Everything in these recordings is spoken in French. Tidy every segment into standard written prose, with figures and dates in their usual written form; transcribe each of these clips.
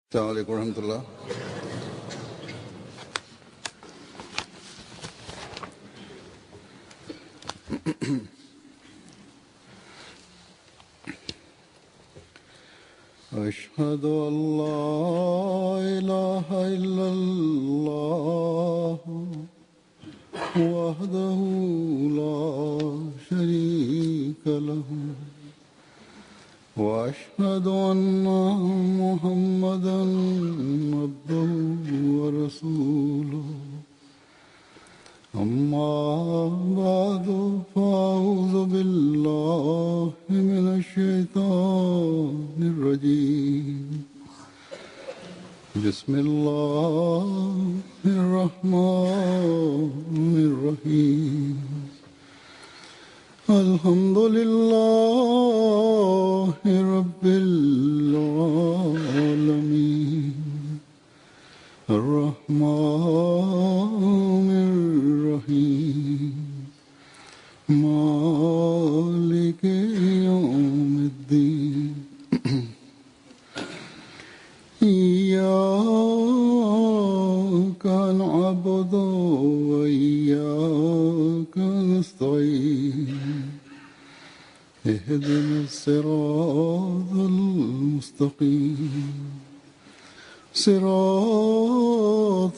السلام عليكم ورحمة الله. أشهد أن لا إله إلا الله وحده لا شريك له وأشهد أن محمدا عبده ورسوله أما بعد فأعوذ بالله من الشيطان الرجيم بسم الله الرحمن الرحيم الحمد لله رب العالمين الرحمن الرحيم مالك يوم الدين إياك نعبد وإياك نستعين اهدنا الصراط المستقيم صراط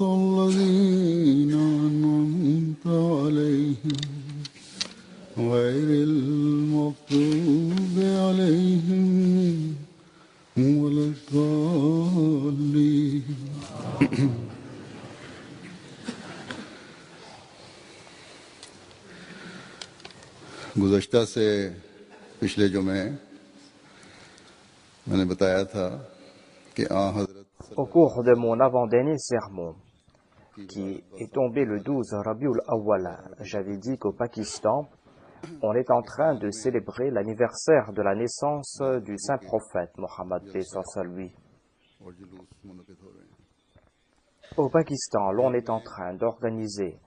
الذين أنعمت عليهم غير المغضوب عليهم ولا الضالين. गुज़श्ता से पिछले जुमे मैंने बताया था कि Au cours de mon avant-dernier sermon, qui est tombé le 12 Rabiul Awwal, j'avais dit qu'au Pakistan, on est en train de célébrer l'anniversaire de la naissance du saint prophète Mohammed paix soit lui. Au Pakistan, l'on est en train d'organiser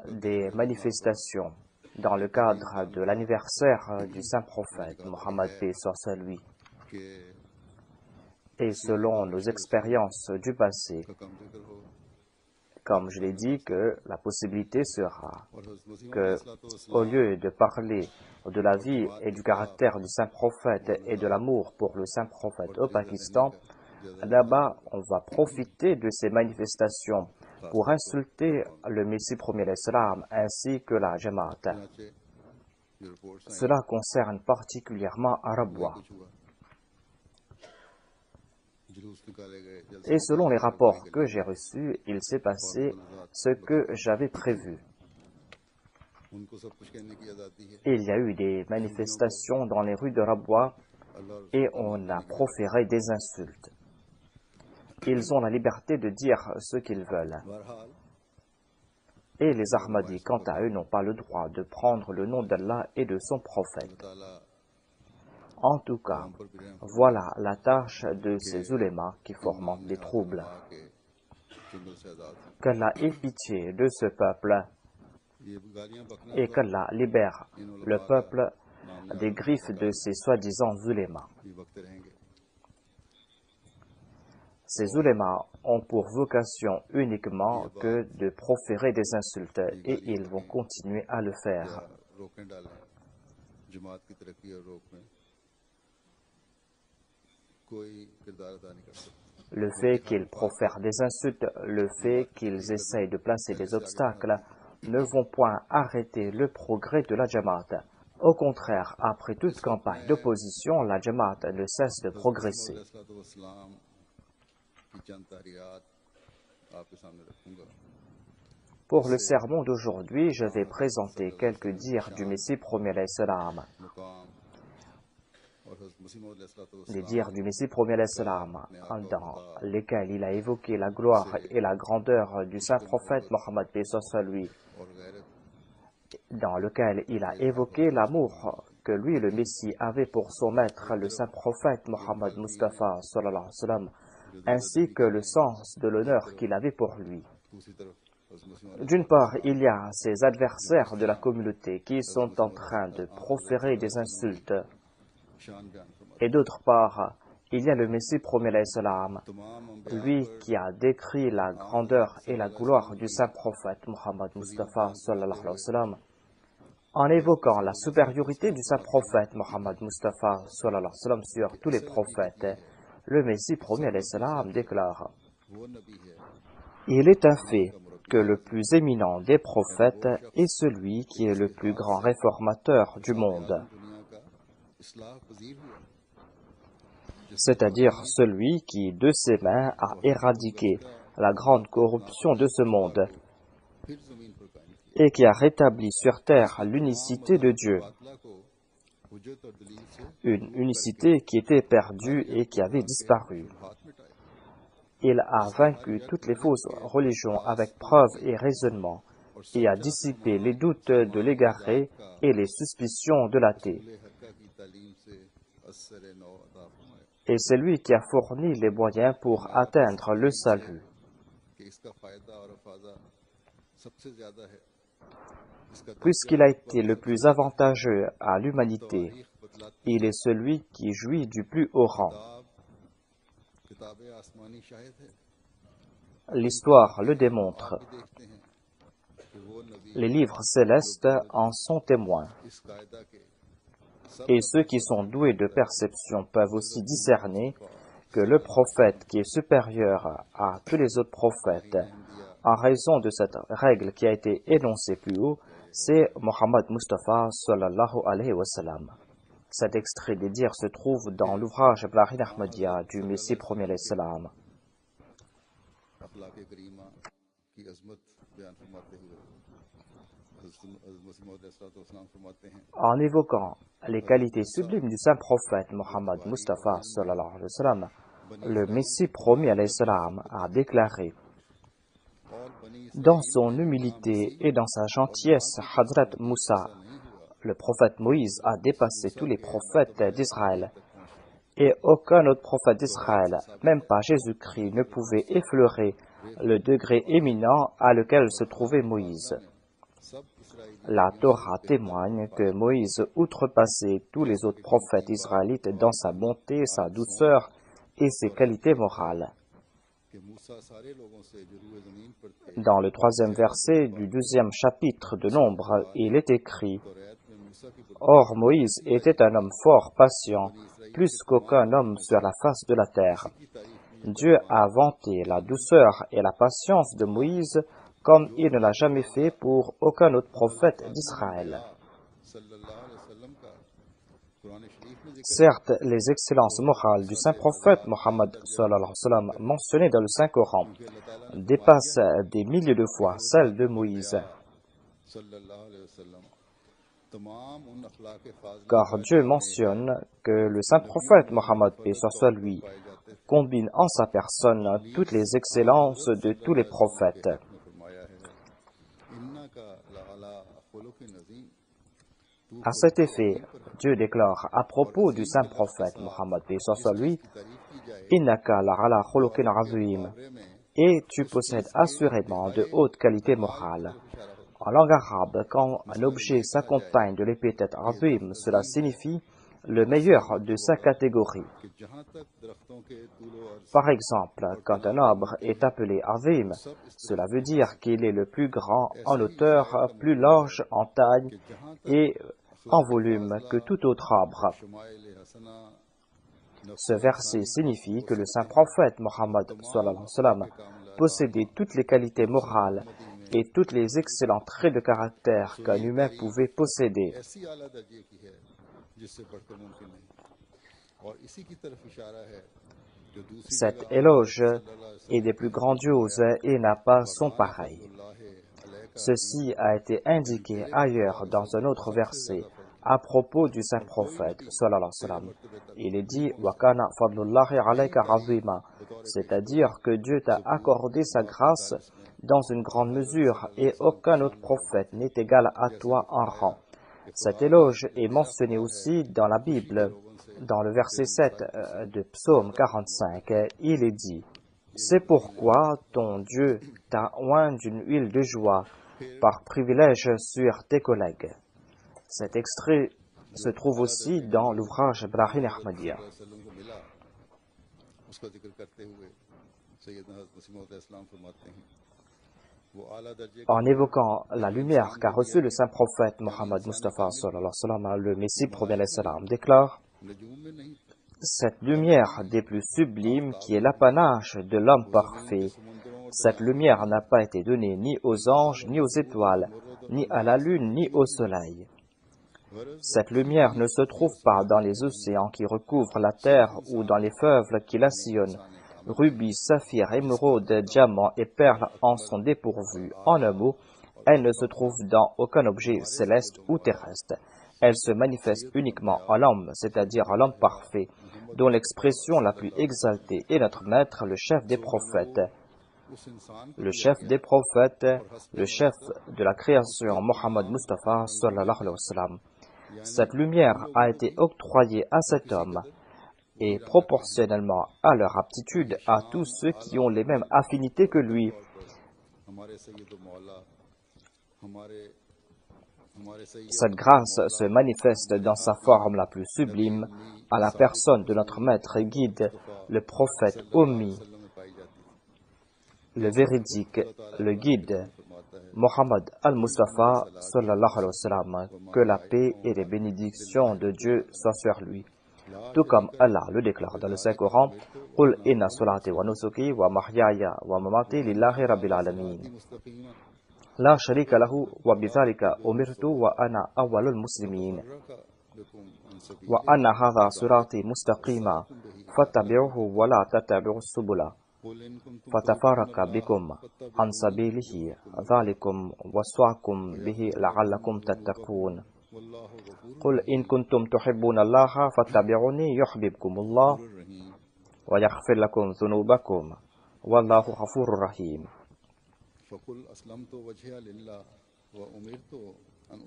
des manifestations dans le cadre de l'anniversaire du saint prophète Mohammed paix soit lui. Et selon nos expériences du passé, comme je l'ai dit, que la possibilité sera que, au lieu de parler de la vie et du caractère du saint prophète et de l'amour pour le saint prophète au Pakistan, là-bas, on va profiter de ces manifestations pour insulter le Messie premier l'Islam ainsi que la Jamaat. Cela concerne particulièrement Arabwa. Et selon les rapports que j'ai reçus, il s'est passé ce que j'avais prévu. Il y a eu des manifestations dans les rues de Rabwa et on a proféré des insultes. Ils ont la liberté de dire ce qu'ils veulent. Et les Ahmadis, quant à eux, n'ont pas le droit de prendre le nom d'Allah et de son prophète. En tout cas, voilà la tâche de ces ulémas qui fomentent des troubles. Qu'Allah ait pitié de ce peuple et qu'Allah libère le peuple des griffes de ces soi-disant ulémas. Ces ulémas ont pour vocation uniquement que de proférer des insultes et ils vont continuer à le faire. Le fait qu'ils profèrent des insultes, le fait qu'ils essayent de placer des obstacles, ne vont point arrêter le progrès de la Jamaat. Au contraire, après toute campagne d'opposition, la Jamaat ne cesse de progresser. Pour le sermon d'aujourd'hui, je vais présenter quelques dires du Messie premier l'Islam. Les dires du Messie premier l'Islam, dans lesquels il a évoqué la gloire et la grandeur du saint prophète Mohammed paix soit lui, dans lequel il a évoqué l'amour que lui, le Messie, avait pour son maître, le saint prophète Mohammed Mustafa sallallahu alayhi wa sallam, ainsi que le sens de l'honneur qu'il avait pour lui. D'une part, il y a ces adversaires de la communauté qui sont en train de proférer des insultes. Et d'autre part, il y a le Messie premier alayhi salam, lui qui a décrit la grandeur et la gloire du saint prophète Muhammad Mustafa sallallahu alayhi wa sallam, en évoquant la supériorité du saint prophète Muhammad Mustafa sallallahu alayhi wa sallam sur tous les prophètes. Le Messie premier alayhi salam déclare: il est un fait que le plus éminent des prophètes est celui qui est le plus grand réformateur du monde, c'est-à-dire celui qui, de ses mains, a éradiqué la grande corruption de ce monde et qui a rétabli sur terre l'unicité de Dieu, une unicité qui était perdue et qui avait disparu. Il a vaincu toutes les fausses religions avec preuve et raisonnement et a dissipé les doutes de l'égaré et les suspicions de l'athée. Et c'est lui qui a fourni les moyens pour atteindre le salut. Puisqu'il a été le plus avantageux à l'humanité, il est celui qui jouit du plus haut rang. L'histoire le démontre. Les livres célestes en sont témoins. Et ceux qui sont doués de perception peuvent aussi discerner que le prophète qui est supérieur à tous les autres prophètes, en raison de cette règle qui a été énoncée plus haut, c'est Muhammad Mustafa sallallahu alayhi wa sallam. Cet extrait des dires se trouve dans l'ouvrage Brahim Ahmadiyya du Messie premier alayhi salam. En évoquant les qualités sublimes du saint prophète Muhammad Mustafa sallallahu alayhi wa sallam, le Messie premier alayhi salam a déclaré: dans son humilité et dans sa gentillesse, Hadrat Moussa, le prophète Moïse, a dépassé tous les prophètes d'Israël. Et aucun autre prophète d'Israël, même pas Jésus-Christ, ne pouvait effleurer le degré éminent à lequel se trouvait Moïse. La Torah témoigne que Moïse outrepassait tous les autres prophètes israélites dans sa bonté, sa douceur et ses qualités morales. Dans le 3e verset du 2e chapitre de Nombre, il est écrit: or Moïse était un homme fort patient, plus qu'aucun homme sur la face de la terre. Dieu a vanté la douceur et la patience de Moïse comme il ne l'a jamais fait pour aucun autre prophète d'Israël. Certes, les excellences morales du saint prophète Mohammed sallallahu alayhi wa sallam mentionnées dans le Saint-Coran dépassent des milliers de fois celles de Moïse. Car Dieu mentionne que le saint prophète Mohammed, paix soit lui, combine en sa personne toutes les excellences de tous les prophètes. À cet effet, Dieu déclare à propos du saint prophète Mohammed, paix soit lui, Innaka la'ala khuluqin azim, et tu possèdes assurément de hautes qualités morales. En langue arabe, quand un objet s'accompagne de l'épithète azim, cela signifie le meilleur de sa catégorie. Par exemple, quand un arbre est appelé azim, cela veut dire qu'il est le plus grand en hauteur, plus large en taille et en volume que tout autre arbre. Ce verset signifie que le saint prophète Mohammed sallallahu alayhi wa sallam possédait toutes les qualités morales et tous les excellents traits de caractère qu'un humain pouvait posséder. Cet éloge est des plus grandioses et n'a pas son pareil. Ceci a été indiqué ailleurs dans un autre verset à propos du saint prophète sallallahu alayhi wa sallam. Il est dit wa kana fadlullahi alayka azima, c'est-à-dire que Dieu t'a accordé sa grâce dans une grande mesure et aucun autre prophète n'est égal à toi en rang. Cet éloge est mentionné aussi dans la Bible, dans le verset 7 de Psaume 45. Il est dit: c'est pourquoi ton Dieu t'a oint d'une huile de joie par privilège sur tes collègues. Cet extrait se trouve aussi dans l'ouvrage Brahim Ahmadiyya. उसका जिक्र करते हुए सैयदना हज़रत मसीह मौऊद अलैहिस्सलाम फरमाते हैं वो आला दर्जे En évoquant la lumière qu'a reçue le saint prophète Mohammed Mustafa sallallahu alayhi wa sallam, le Messie premier alayhi salam déclare: नजूम में नहीं cette lumière des plus sublimes qui est l'apanage de l'homme parfait, cette lumière n'a pas été donnée ni aux anges, ni aux étoiles, ni à la lune, ni au soleil. Cette lumière ne se trouve pas dans les océans qui recouvrent la terre ou dans les fleuves qui la sillonnent. Rubis, saphir, émeraude, diamant et perles en sont dépourvus. En un mot, elle ne se trouve dans aucun objet céleste ou terrestre. Elle se manifeste uniquement en l'homme, c'est-à-dire en l'homme parfait, dont l'expression la plus exaltée est notre maître, le chef des prophètes. Le chef des prophètes, le chef de la création, Mohammed Mustafa sallallahu alayhi wa sallam. Cette lumière a été octroyée à cet homme et proportionnellement à leur aptitude à tous ceux qui ont les mêmes affinités que lui. Cette grâce se manifeste dans sa forme la plus sublime à la personne de notre maître et guide, le prophète Ummi, le véridique, le guide, Mohammed al-Mustafa sallallahu alayhi wa sallam, que la paix et les bénédictions de Dieu soient sur lui. Tout comme Allah le déclare dans le Saint-Coran: Qul inna salati wa nusuki wa mahyaya wa mamati lillahi rabbil alamin. La sharika lahu wa bidhalika umirtu wa ana awwalul muslimin. Wa anna hadha sirati mustaqima fattabi'uhu wa la tattabi'us subula. فَتَفَرَّقَ بِكُمْ عَنْ سَبِيلِهِ ذَلِكُمْ وَصَّاكُمْ بِهِ لَعَلَّكُمْ تَتَّقُونَ قُلْ إِن كُنتُمْ تُحِبُّونَ اللَّهَ فَاتَّبِعُونِي يُحْبِبْكُمُ اللَّهُ وَيَغْفِرْ لَكُمْ ذُنُوبَكُمْ وَاللَّهُ غَفُورٌ رَحِيمٌ. فقل أسلمت وجهي لله وأمرت أن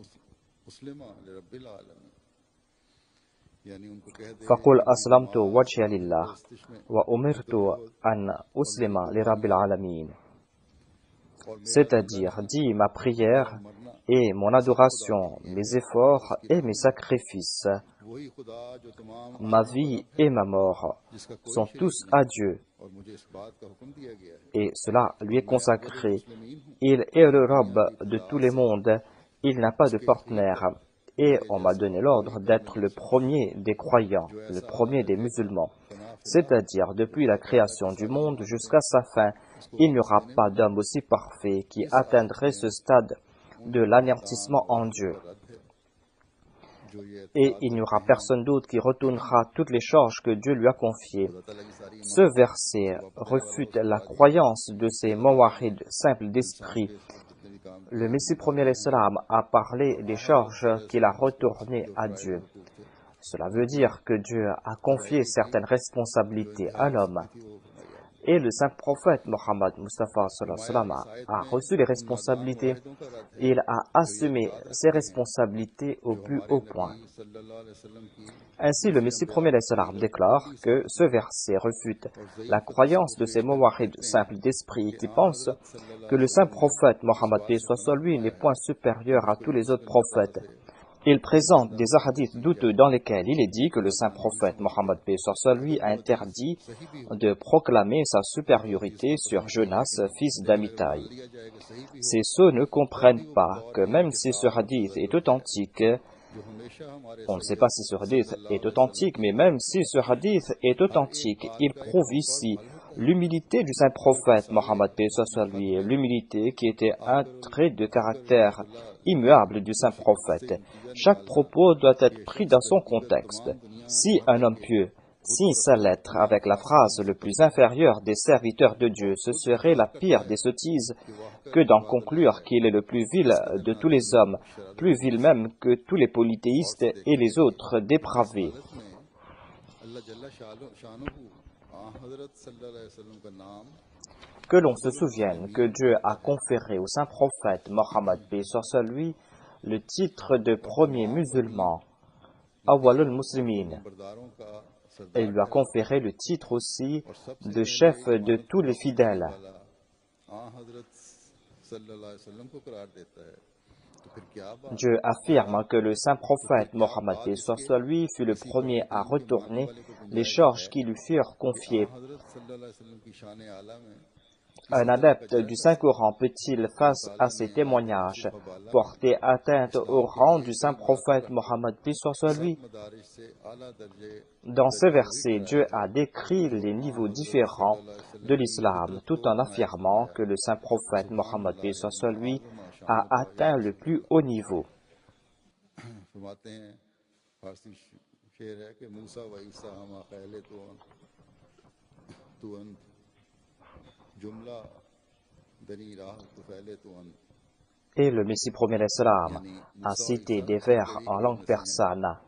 أسلم لرب العالمين. فقل أسلمت وجهي لله وأمرت أن أسلم لرب العالمين. C'est-à-dire, dis ma prière et mon adoration, mes efforts et mes sacrifices, ma vie et ma mort sont tous à Dieu, et cela lui est consacré. Il est le Rabb de tous les mondes, il n'a pas de partenaire, et on m'a donné l'ordre d'être le premier des croyants, le premier des musulmans. C'est-à-dire, depuis la création du monde jusqu'à sa fin, il n'y aura pas d'homme aussi parfait qui atteindrait ce stade de l'anéantissement en Dieu. Et il n'y aura personne d'autre qui retournera toutes les charges que Dieu lui a confiées. Ce verset refute la croyance de ces mawahid simples d'esprit. Le Messie premier alayhi salam a parlé des charges qu'il a retournées à Dieu. Cela veut dire que Dieu a confié certaines responsabilités à l'homme. Et le saint prophète Mohammed Mustafa sallallahu alayhi wa sallam a reçu les responsabilités. Il a assumé ses responsabilités au plus haut point. Ainsi, le Messie premier alayhi salam déclare que ce verset refute la croyance de ces mawahid simples d'esprit qui pensent que le saint prophète Mohammed paix soit sur lui n'est point supérieur à tous les autres prophètes. Il présente des hadiths douteux dans lesquels il est dit que le saint prophète Mohammed paix soit sur lui a interdit de proclamer sa supériorité sur Jonas, fils d'Amitai. Ces sots ne comprennent pas que même si ce hadith est authentique, on ne sait pas si ce hadith est authentique, mais même si ce hadith est authentique, il prouve ici l'humilité du saint prophète Mohammed paix soit sur lui, l'humilité qui était un trait de caractère immuable du saint prophète. Chaque propos doit être pris dans son contexte. Si un homme pieux signe sa lettre avec la phrase le plus inférieure des serviteurs de Dieu, ce serait la pire des sottises que d'en conclure qu'il est le plus vil de tous les hommes, plus vil même que tous les polythéistes et les autres dépravés. Que l'on se souvienne que Dieu a conféré au saint prophète Mohammed paix soit sur lui le titre de premier musulman, Awwalul Muslimin, et il lui a conféré le titre aussi de chef de tous les fidèles. Dieu affirme que le saint prophète Mohammed paix soit sur lui fut le premier à retourner les charges qui lui furent confiées. Un adepte du Saint-Coran peut-il, face à ces témoignages, porter atteinte au rang du saint prophète Mohammed paix soit sur lui? Dans ces versets, Dieu a décrit les niveaux différents de l'islam, tout en affirmant que le saint prophète Mohammed paix soit sur lui a atteint le plus haut niveau. Et le Messie premier l'Islam a cité des vers en langue persane.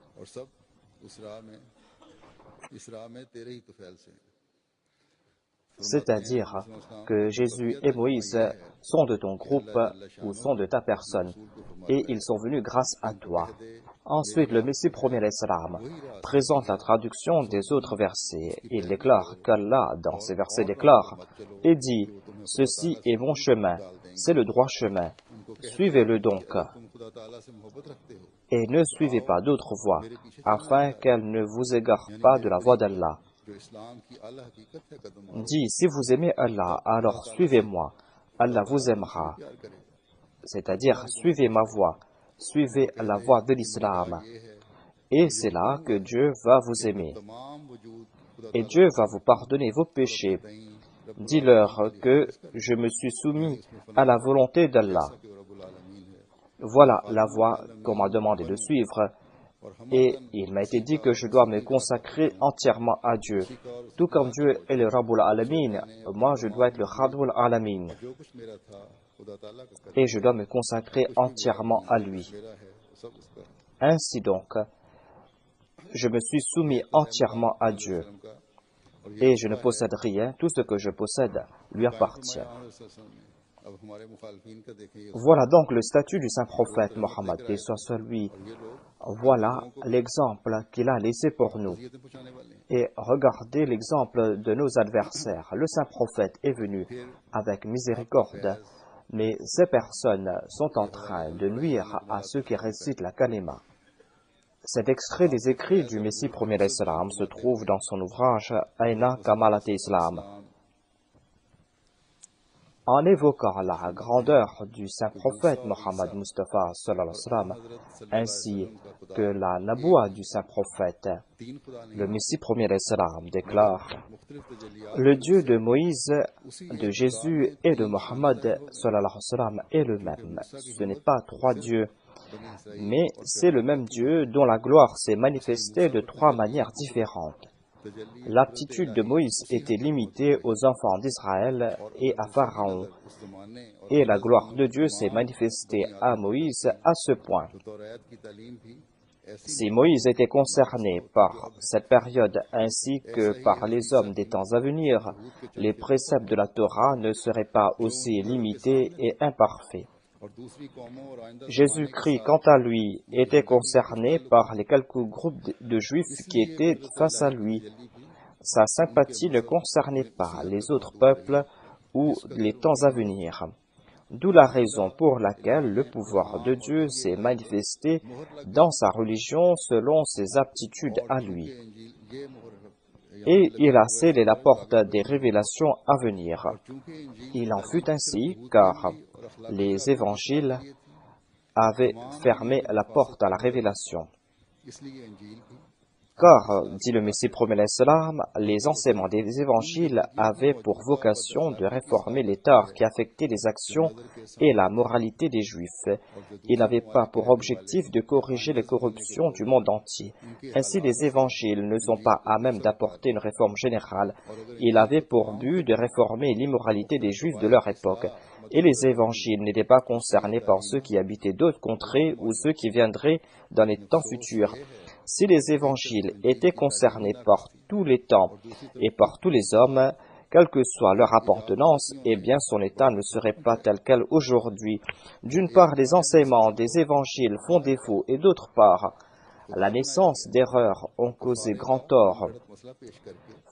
C'est-à-dire que Jésus et Moïse sont de ton groupe ou sont de ta personne, et ils sont venus grâce à toi. Ensuite, le Messie premier l'Islam présente la traduction des autres versets. Il déclare qu'Allah, dans ces versets, déclare et dit « Ceci est mon chemin, c'est le droit chemin. Suivez-le donc, et ne suivez pas d'autres voies, afin qu'elles ne vous égarent pas de la voie d'Allah. » Dis, si vous aimez Allah, alors suivez-moi. Allah vous aimera. C'est-à-dire, suivez ma voie. Suivez la voie de l'islam. Et c'est là que Dieu va vous aimer. Et Dieu va vous pardonner vos péchés. Dis-leur que je me suis soumis à la volonté d'Allah. Voilà la voie qu'on m'a demandé de suivre. Et il m'a été dit que je dois me consacrer entièrement à Dieu. Tout comme Dieu est le Rabbul Alamin, moi je dois être le Rabbul Alamin. Et je dois me consacrer entièrement à lui. Ainsi donc, je me suis soumis entièrement à Dieu. Et je ne possède rien, tout ce que je possède lui appartient. Voilà donc le statut du saint prophète Mohammed, paix soit sur lui. Voilà l'exemple qu'il a laissé pour nous. Et regardez l'exemple de nos adversaires. Le saint prophète est venu avec miséricorde, mais ces personnes sont en train de nuire à ceux qui récitent la kalima. Cet extrait des écrits du Messie premier l'Islam se trouve dans son ouvrage Aina Kamalat Islam. En évoquant la grandeur du saint prophète Mohammed Mustafa sallallahu alayhi wa sallam, ainsi que la naboua du saint prophète, le Messie premier l'Islam déclare « Le Dieu de Moïse, de Jésus et de Mohammed sallallahu alayhi wa sallam est le même. Ce n'est pas trois dieux, mais c'est le même Dieu dont la gloire s'est manifestée de trois manières différentes. L'aptitude de Moïse était limitée aux enfants d'Israël et à Pharaon, et la gloire de Dieu s'est manifestée à Moïse à ce point. Si Moïse était concerné par cette période ainsi que par les hommes des temps à venir, les préceptes de la Torah ne seraient pas aussi limités et imparfaits. Jésus-Christ, quant à lui, était concerné par les quelques groupes de Juifs qui étaient face à lui. Sa sympathie ne concernait pas les autres peuples ou les temps à venir. D'où la raison pour laquelle le pouvoir de Dieu s'est manifesté dans sa religion selon ses aptitudes à lui. Et il a scellé la porte des révélations à venir. Il en fut ainsi, car les évangiles avaient fermé la porte à la révélation. Car, dit le Messie premier l'Islam, les enseignements des évangiles avaient pour vocation de réformer les torts qui affectaient les actions et la moralité des Juifs. Ils n'avaient pas pour objectif de corriger les corruptions du monde entier. Ainsi, les évangiles ne sont pas à même d'apporter une réforme générale. Ils avaient pour but de réformer l'immoralité des Juifs de leur époque. Et les évangiles n'étaient pas concernés par ceux qui habitaient d'autres contrées ou ceux qui viendraient dans les temps futurs. Si les évangiles étaient concernés par tous les temps et par tous les hommes, quelle que soit leur appartenance, eh bien son état ne serait pas tel quel aujourd'hui. D'une part, les enseignements des évangiles font défaut et d'autre part, la naissance d'erreurs ont causé grand tort,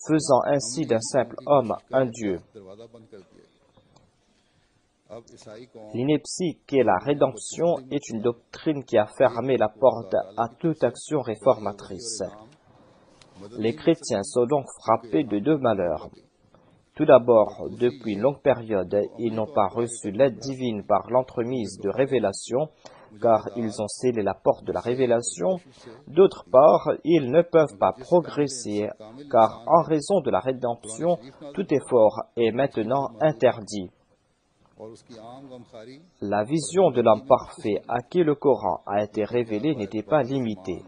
faisant ainsi d'un simple homme un Dieu. L'ineptie qu'est la rédemption est une doctrine qui a fermé la porte à toute action réformatrice. Les chrétiens sont donc frappés de deux malheurs. Tout d'abord, depuis une longue période, ils n'ont pas reçu l'aide divine par l'entremise de révélation, car ils ont scellé la porte de la révélation. D'autre part, ils ne peuvent pas progresser, car en raison de la rédemption, tout effort est maintenant interdit. La vision de l'homme parfait à qui le Coran a été révélé n'était pas limitée.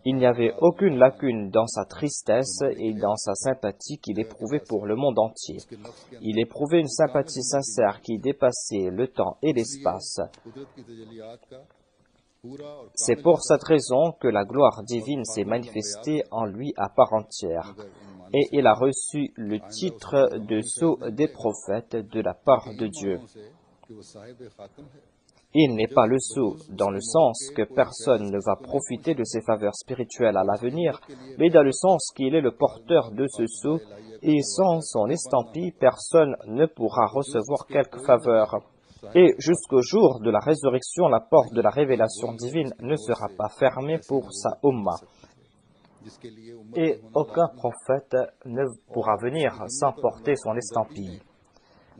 Il n'y avait aucune lacune dans sa tristesse et dans sa sympathie qu'il éprouvait pour le monde entier. Il éprouvait une sympathie sincère qui dépassait le temps et l'espace. C'est pour cette raison que la gloire divine s'est manifestée en lui à part entière. Et il a reçu le titre de sceau des prophètes de la part de Dieu. Il n'est pas le sceau, dans le sens que personne ne va profiter de ses faveurs spirituelles à l'avenir, mais dans le sens qu'il est le porteur de ce sceau, et sans son estampille, personne ne pourra recevoir quelque faveur. Et jusqu'au jour de la résurrection, la porte de la révélation divine ne sera pas fermée pour sa Ummah. Et aucun prophète ne pourra venir sans porter son estampille.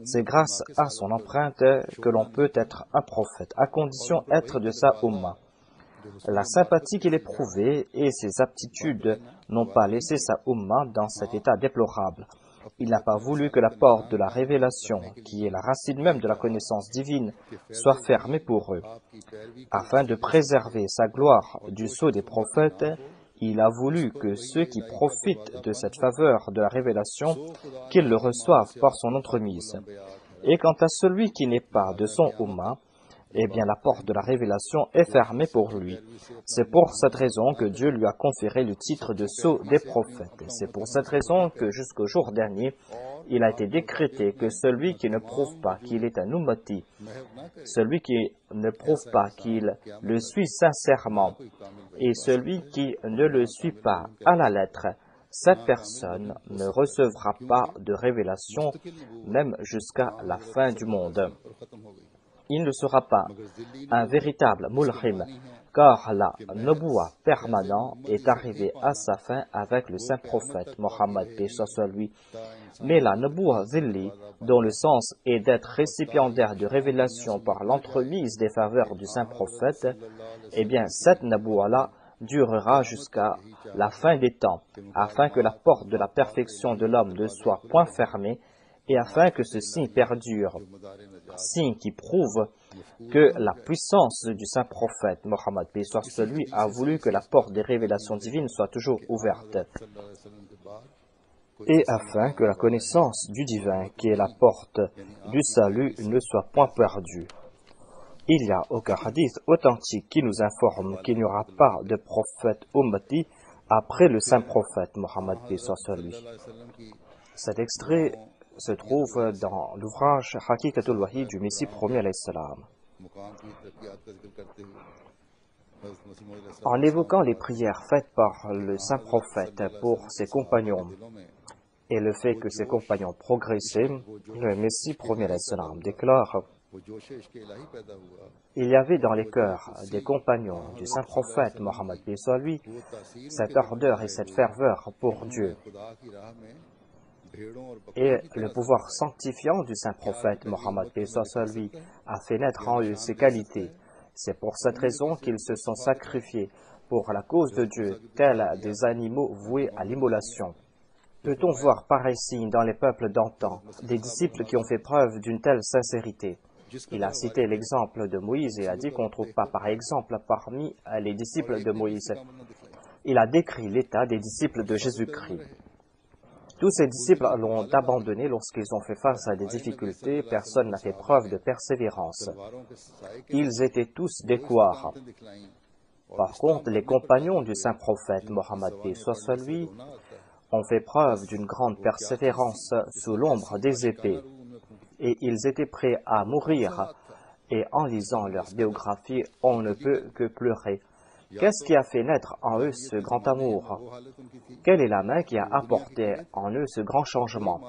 C'est grâce à son empreinte que l'on peut être un prophète, à condition d'être de sa Ummah. La sympathie qu'il éprouvait et ses aptitudes n'ont pas laissé sa Ummah dans cet état déplorable. Il n'a pas voulu que la porte de la révélation, qui est la racine même de la connaissance divine, soit fermée pour eux. Afin de préserver sa gloire du sceau des prophètes, il a voulu que ceux qui profitent de cette faveur de la révélation, qu'ils le reçoivent par son entremise. Et quant à celui qui n'est pas de son Ummah, eh bien la porte de la révélation est fermée pour lui. C'est pour cette raison que Dieu lui a conféré le titre de sceau des prophètes. C'est pour cette raison que jusqu'au jour dernier, il a été décrété que celui qui ne prouve pas qu'il est un ummati, celui qui ne prouve pas qu'il le suit sincèrement, et celui qui ne le suit pas à la lettre, cette personne ne recevra pas de révélation, même jusqu'à la fin du monde. Il ne sera pas un véritable mulhim, car la nubuwa permanent est arrivée à sa fin avec le saint prophète Mohammed paix soit lui. Mais la nubuwa zilli, dont le sens est d'être récipiendaire de révélation par l'entremise des faveurs du saint prophète, eh bien cette nubuwa-là durera jusqu'à la fin des temps, afin que la porte de la perfection de l'homme ne soit point fermée, et afin que ce signe perdure, signe qui prouve que la puissance du saint prophète Mohammed paix soit lui a voulu que la porte des révélations divines soit toujours ouverte, et afin que la connaissance du divin, qui est la porte du salut, ne soit point perdue. Il n'y a aucun hadith authentique qui nous informe qu'il n'y aura pas de prophète ummati après le saint prophète Mohammed paix soit lui. Cet extrait se trouve dans l'ouvrage Haqiqatul Wahi du Messie premier alayhi salam. En évoquant les prières faites par le saint prophète pour ses compagnons et le fait que ses compagnons progressaient, le Messie premier alayhi salam déclare: il y avait dans les cœurs des compagnons du saint prophète Mohammed paix soit lui cette ardeur et cette ferveur pour Dieu. Et le pouvoir sanctifiant du saint prophète Mohammed paix soit lui a fait naître en eux ces qualités. C'est pour cette raison qu'ils se sont sacrifiés pour la cause de Dieu, tels des animaux voués à l'immolation. Peut-on voir pareil signe dans les peuples d'antan, des disciples qui ont fait preuve d'une telle sincérité? Il a cité l'exemple de Moïse et a dit qu'on ne trouve pas pareil exemple parmi les disciples de Moïse. Il a décrit l'état des disciples de Jésus-Christ. Tous ces disciples l'ont abandonné lorsqu'ils ont fait face à des difficultés, personne n'a fait preuve de persévérance. Ils étaient tous des couards. Par contre, les compagnons du saint prophète Mohammed paix soit lui ont fait preuve d'une grande persévérance sous l'ombre des épées. Et ils étaient prêts à mourir. Et en lisant leur biographie, on ne peut que pleurer. Qu'est-ce qui a fait naître en eux ce grand amour? Quelle est la main qui a apporté en eux ce grand changement?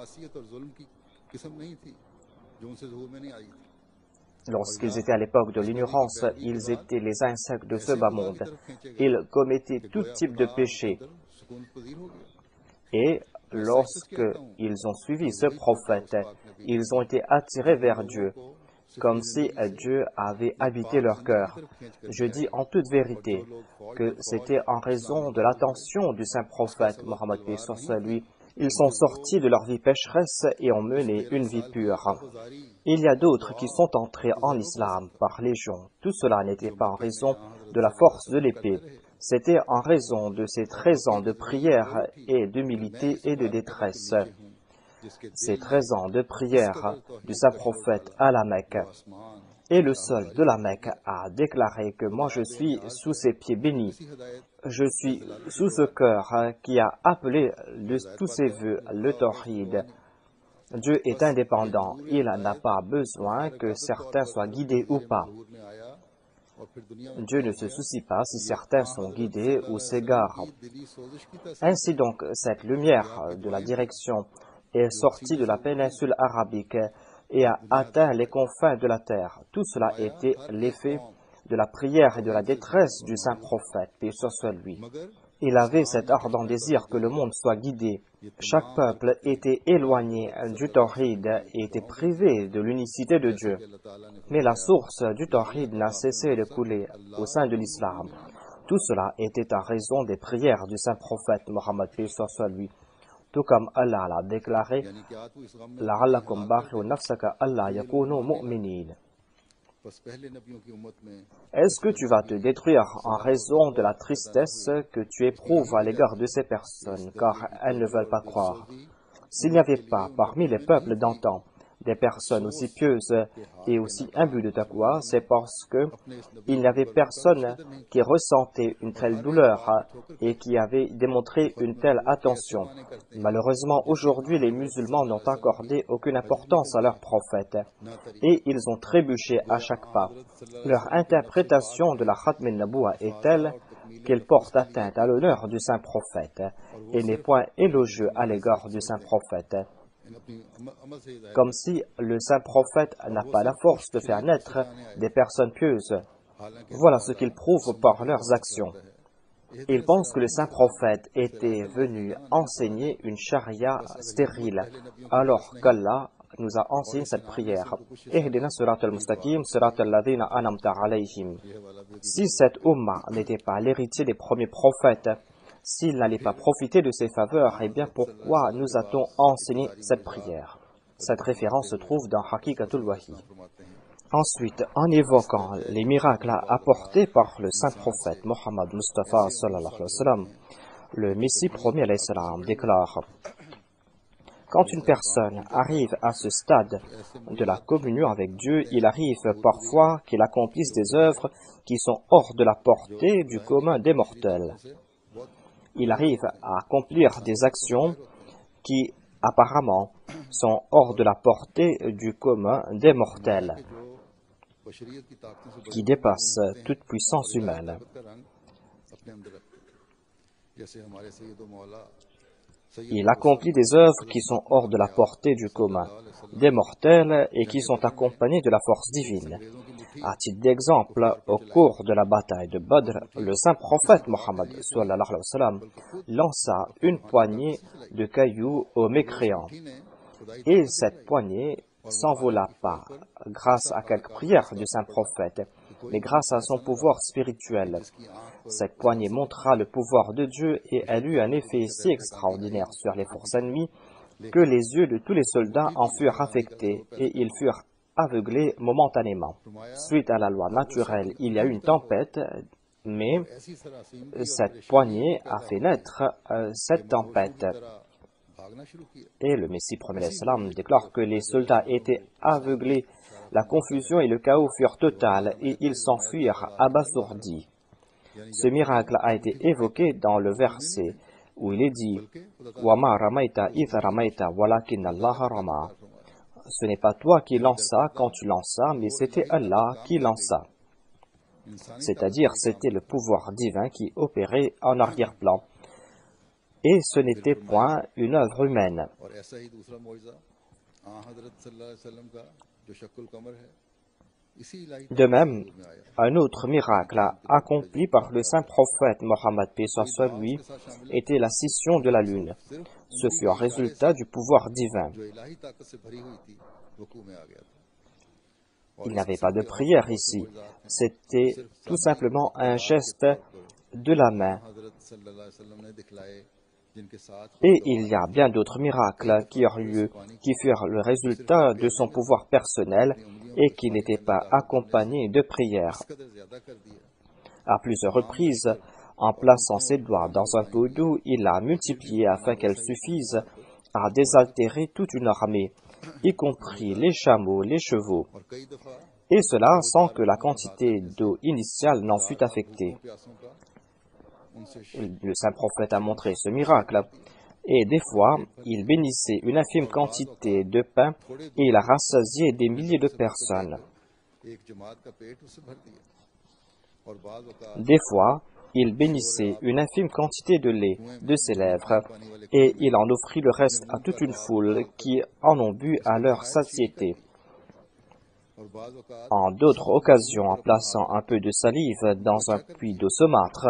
Lorsqu'ils étaient à l'époque de l'ignorance, ils étaient les insectes de ce bas monde. Ils commettaient tout type de péché. Et lorsqu'ils ont suivi ce prophète, ils ont été attirés vers Dieu, comme si Dieu avait habité leur cœur. Je dis en toute vérité que c'était en raison de l'attention du saint prophète Mohammed paix sur lui. Ils sont sortis de leur vie pécheresse et ont mené une vie pure. Il y a d'autres qui sont entrés en islam par légion. Tout cela n'était pas en raison de la force de l'épée. C'était en raison de ces 13 ans de prière et d'humilité et de détresse. Ces 13 ans de prière du saint prophète à la Mecque. Et le seul de la Mecque a déclaré que moi je suis sous ses pieds bénis. Je suis sous ce cœur qui a appelé de tous ses vœux le tawhid. Dieu est indépendant. Il n'a pas besoin que certains soient guidés ou pas. Dieu ne se soucie pas si certains sont guidés ou s'égarent. Ainsi donc, cette lumière de la direction est sortie de la péninsule arabique et a atteint les confins de la terre. Tout cela était l'effet de la prière et de la détresse du saint prophète, paix sur lui. Il avait cet ardent désir que le monde soit guidé. Chaque peuple était éloigné du tawhid et était privé de l'unicité de Dieu. Mais la source du tawhid n'a cessé de couler au sein de l'islam. Tout cela était en raison des prières du saint prophète Mohammed paix sur lui. Tout comme Allah l'a déclaré, لَعَلَّكُمْ بَاخِعُونَ نَفْسَكَ أَلَّا يَكُونُوا مُؤْمِنِينَ. Est-ce que tu vas te détruire en raison de la tristesse que tu éprouves à l'égard de ces personnes, car elles ne veulent pas croire? S'il n'y avait pas parmi les peuples d'antan des personnes aussi pieuses et aussi imbues de taqwa, c'est parce qu'il n'y avait personne qui ressentait une telle douleur et qui avait démontré une telle attention. Malheureusement, aujourd'hui, les musulmans n'ont accordé aucune importance à leur prophète et ils ont trébuché à chaque pas. Leur interprétation de la Khatm al-Naboua est telle qu'elle porte atteinte à l'honneur du saint prophète et n'est point élogieux à l'égard du saint prophète. Comme si le saint prophète n'a pas la force de faire naître des personnes pieuses. Voilà ce qu'ils prouvent par leurs actions. Ils pensent que le saint prophète était venu enseigner une charia stérile, alors qu'Allah nous a enseigné cette prière. Ihdina sirat al-mustaqim, sirat al-ladhina an'amta alayhim. Si cette umma n'était pas l'héritier des premiers prophètes, s'il n'allait pas profiter de ses faveurs, eh bien pourquoi nous a-t-on enseigné cette prière? Cette référence se trouve dans Haqiqatul Wahi. Ensuite, en évoquant les miracles apportés par le saint prophète Mohammed Mustafa sallallahu alayhi wa sallam, le Messie promis alayhi salam déclare: quand une personne arrive à ce stade de la communion avec Dieu, il arrive parfois qu'il accomplisse des œuvres qui sont hors de la portée du commun des mortels. Il arrive à accomplir des actions qui, apparemment, sont hors de la portée du commun des mortels, qui dépassent toute puissance humaine. Il accomplit des œuvres qui sont hors de la portée du commun des mortels et qui sont accompagnées de la force divine. À titre d'exemple, au cours de la bataille de Badr, le saint prophète Mohammed sallallahu alayhi wa sallam lança une poignée de cailloux aux mécréants. Et cette poignée s'envola pas grâce à quelques prières du saint prophète, mais grâce à son pouvoir spirituel. Cette poignée montra le pouvoir de Dieu et elle eut un effet si extraordinaire sur les forces ennemies que les yeux de tous les soldats en furent affectés et ils furent aveuglés momentanément. Suite à la loi naturelle, il y a eu une tempête, mais cette poignée a fait naître cette tempête. Et le Messie premier salam déclare que les soldats étaient aveuglés, la confusion et le chaos furent totales et ils s'enfuirent abasourdis. Ce miracle a été évoqué dans le verset où il est dit « Wama ramaita idh ramaita walakin Allah rama » Ce n'est pas toi qui lança quand tu lanças, mais c'était Allah qui lança. C'est-à-dire, c'était le pouvoir divin qui opérait en arrière-plan. Et ce n'était point une œuvre humaine. De même, un autre miracle accompli par le saint prophète Mohammed paix soit sur lui était la scission de la lune. Ce fut un résultat du pouvoir divin. Il n'y avait pas de prière ici. C'était tout simplement un geste de la main. Et il y a bien d'autres miracles qui eurent lieu, qui furent le résultat de son pouvoir personnel et qui n'étaient pas accompagnés de prière. À plusieurs reprises, en plaçant ses doigts dans un pot d'eau, il l'a multiplié afin qu'elle suffise à désaltérer toute une armée, y compris les chameaux, les chevaux, et cela sans que la quantité d'eau initiale n'en fût affectée. Le saint prophète a montré ce miracle, et des fois, il bénissait une infime quantité de pain et il a rassasié des milliers de personnes. Des fois, il bénissait une infime quantité de lait de ses lèvres et il en offrit le reste à toute une foule qui en ont bu à leur satiété. En d'autres occasions, en plaçant un peu de salive dans un puits d'eau saumâtre,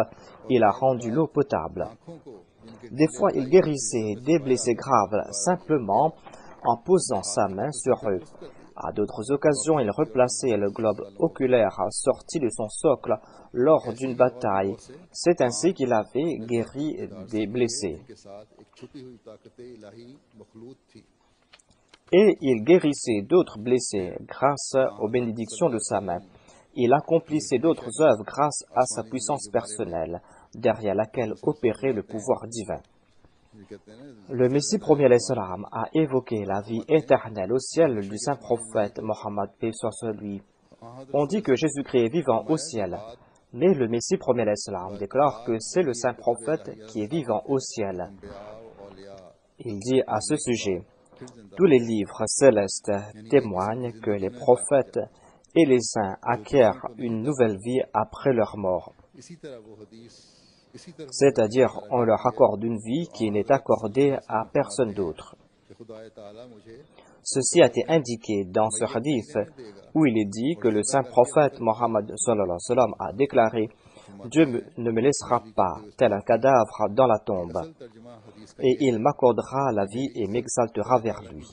il a rendu l'eau potable. Des fois, il guérissait des blessés graves simplement en posant sa main sur eux. À d'autres occasions, il replaçait le globe oculaire sorti de son socle lors d'une bataille. C'est ainsi qu'il avait guéri des blessés. Et il guérissait d'autres blessés grâce aux bénédictions de sa main. Il accomplissait d'autres œuvres grâce à sa puissance personnelle, derrière laquelle opérait le pouvoir divin. Le Messie premier l'Islam a évoqué la vie éternelle au ciel du saint prophète Mohammed paix soit sur lui. On dit que Jésus-Christ est vivant au ciel, mais le Messie premier l'Islam déclare que c'est le saint prophète qui est vivant au ciel. Il dit à ce sujet: tous les livres célestes témoignent que les prophètes et les saints acquièrent une nouvelle vie après leur mort. C'est-à-dire, on leur accorde une vie qui n'est accordée à personne d'autre. Ceci a été indiqué dans ce hadith où il est dit que le saint prophète Mohammed sallallahu alayhi wa sallam a déclaré: Dieu ne me laissera pas tel un cadavre dans la tombe, et il m'accordera la vie et m'exaltera vers lui.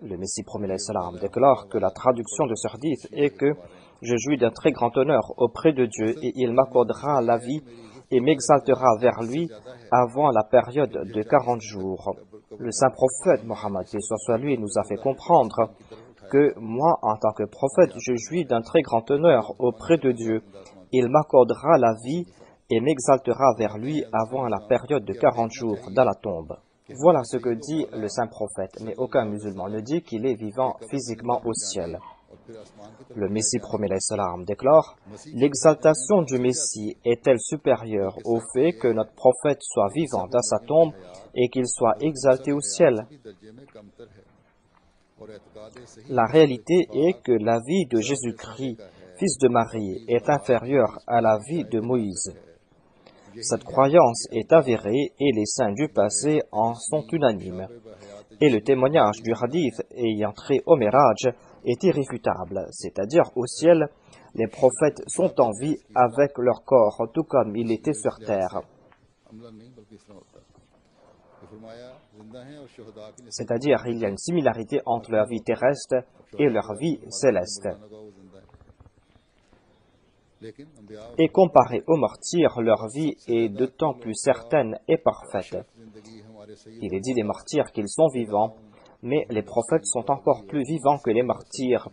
Le Messie premier salam déclare que la traduction de ce hadith est que je jouis d'un très grand honneur auprès de Dieu et il m'accordera la vie et m'exaltera vers lui avant la période de 40 jours. Le saint prophète Mohammed soit lui nous a fait comprendre que moi, en tant que prophète, je jouis d'un très grand honneur auprès de Dieu. Il m'accordera la vie et m'exaltera vers lui avant la période de 40 jours dans la tombe. Voilà ce que dit le saint prophète, mais aucun musulman ne dit qu'il est vivant physiquement au ciel. Le Messie premier l'Islam déclare: l'exaltation du Messie est-elle supérieure au fait que notre prophète soit vivant dans sa tombe et qu'il soit exalté au ciel? La réalité est que la vie de Jésus-Christ, fils de Marie, est inférieure à la vie de Moïse. Cette croyance est avérée et les saints du passé en sont unanimes. Et le témoignage du hadith ayant trait au Miraj est irréfutable, c'est-à-dire au ciel, les prophètes sont en vie avec leur corps, tout comme il était sur terre. C'est-à-dire, il y a une similarité entre leur vie terrestre et leur vie céleste. Et comparé aux martyrs, leur vie est d'autant plus certaine et parfaite. Il est dit des martyrs qu'ils sont vivants, mais les prophètes sont encore plus vivants que les martyrs.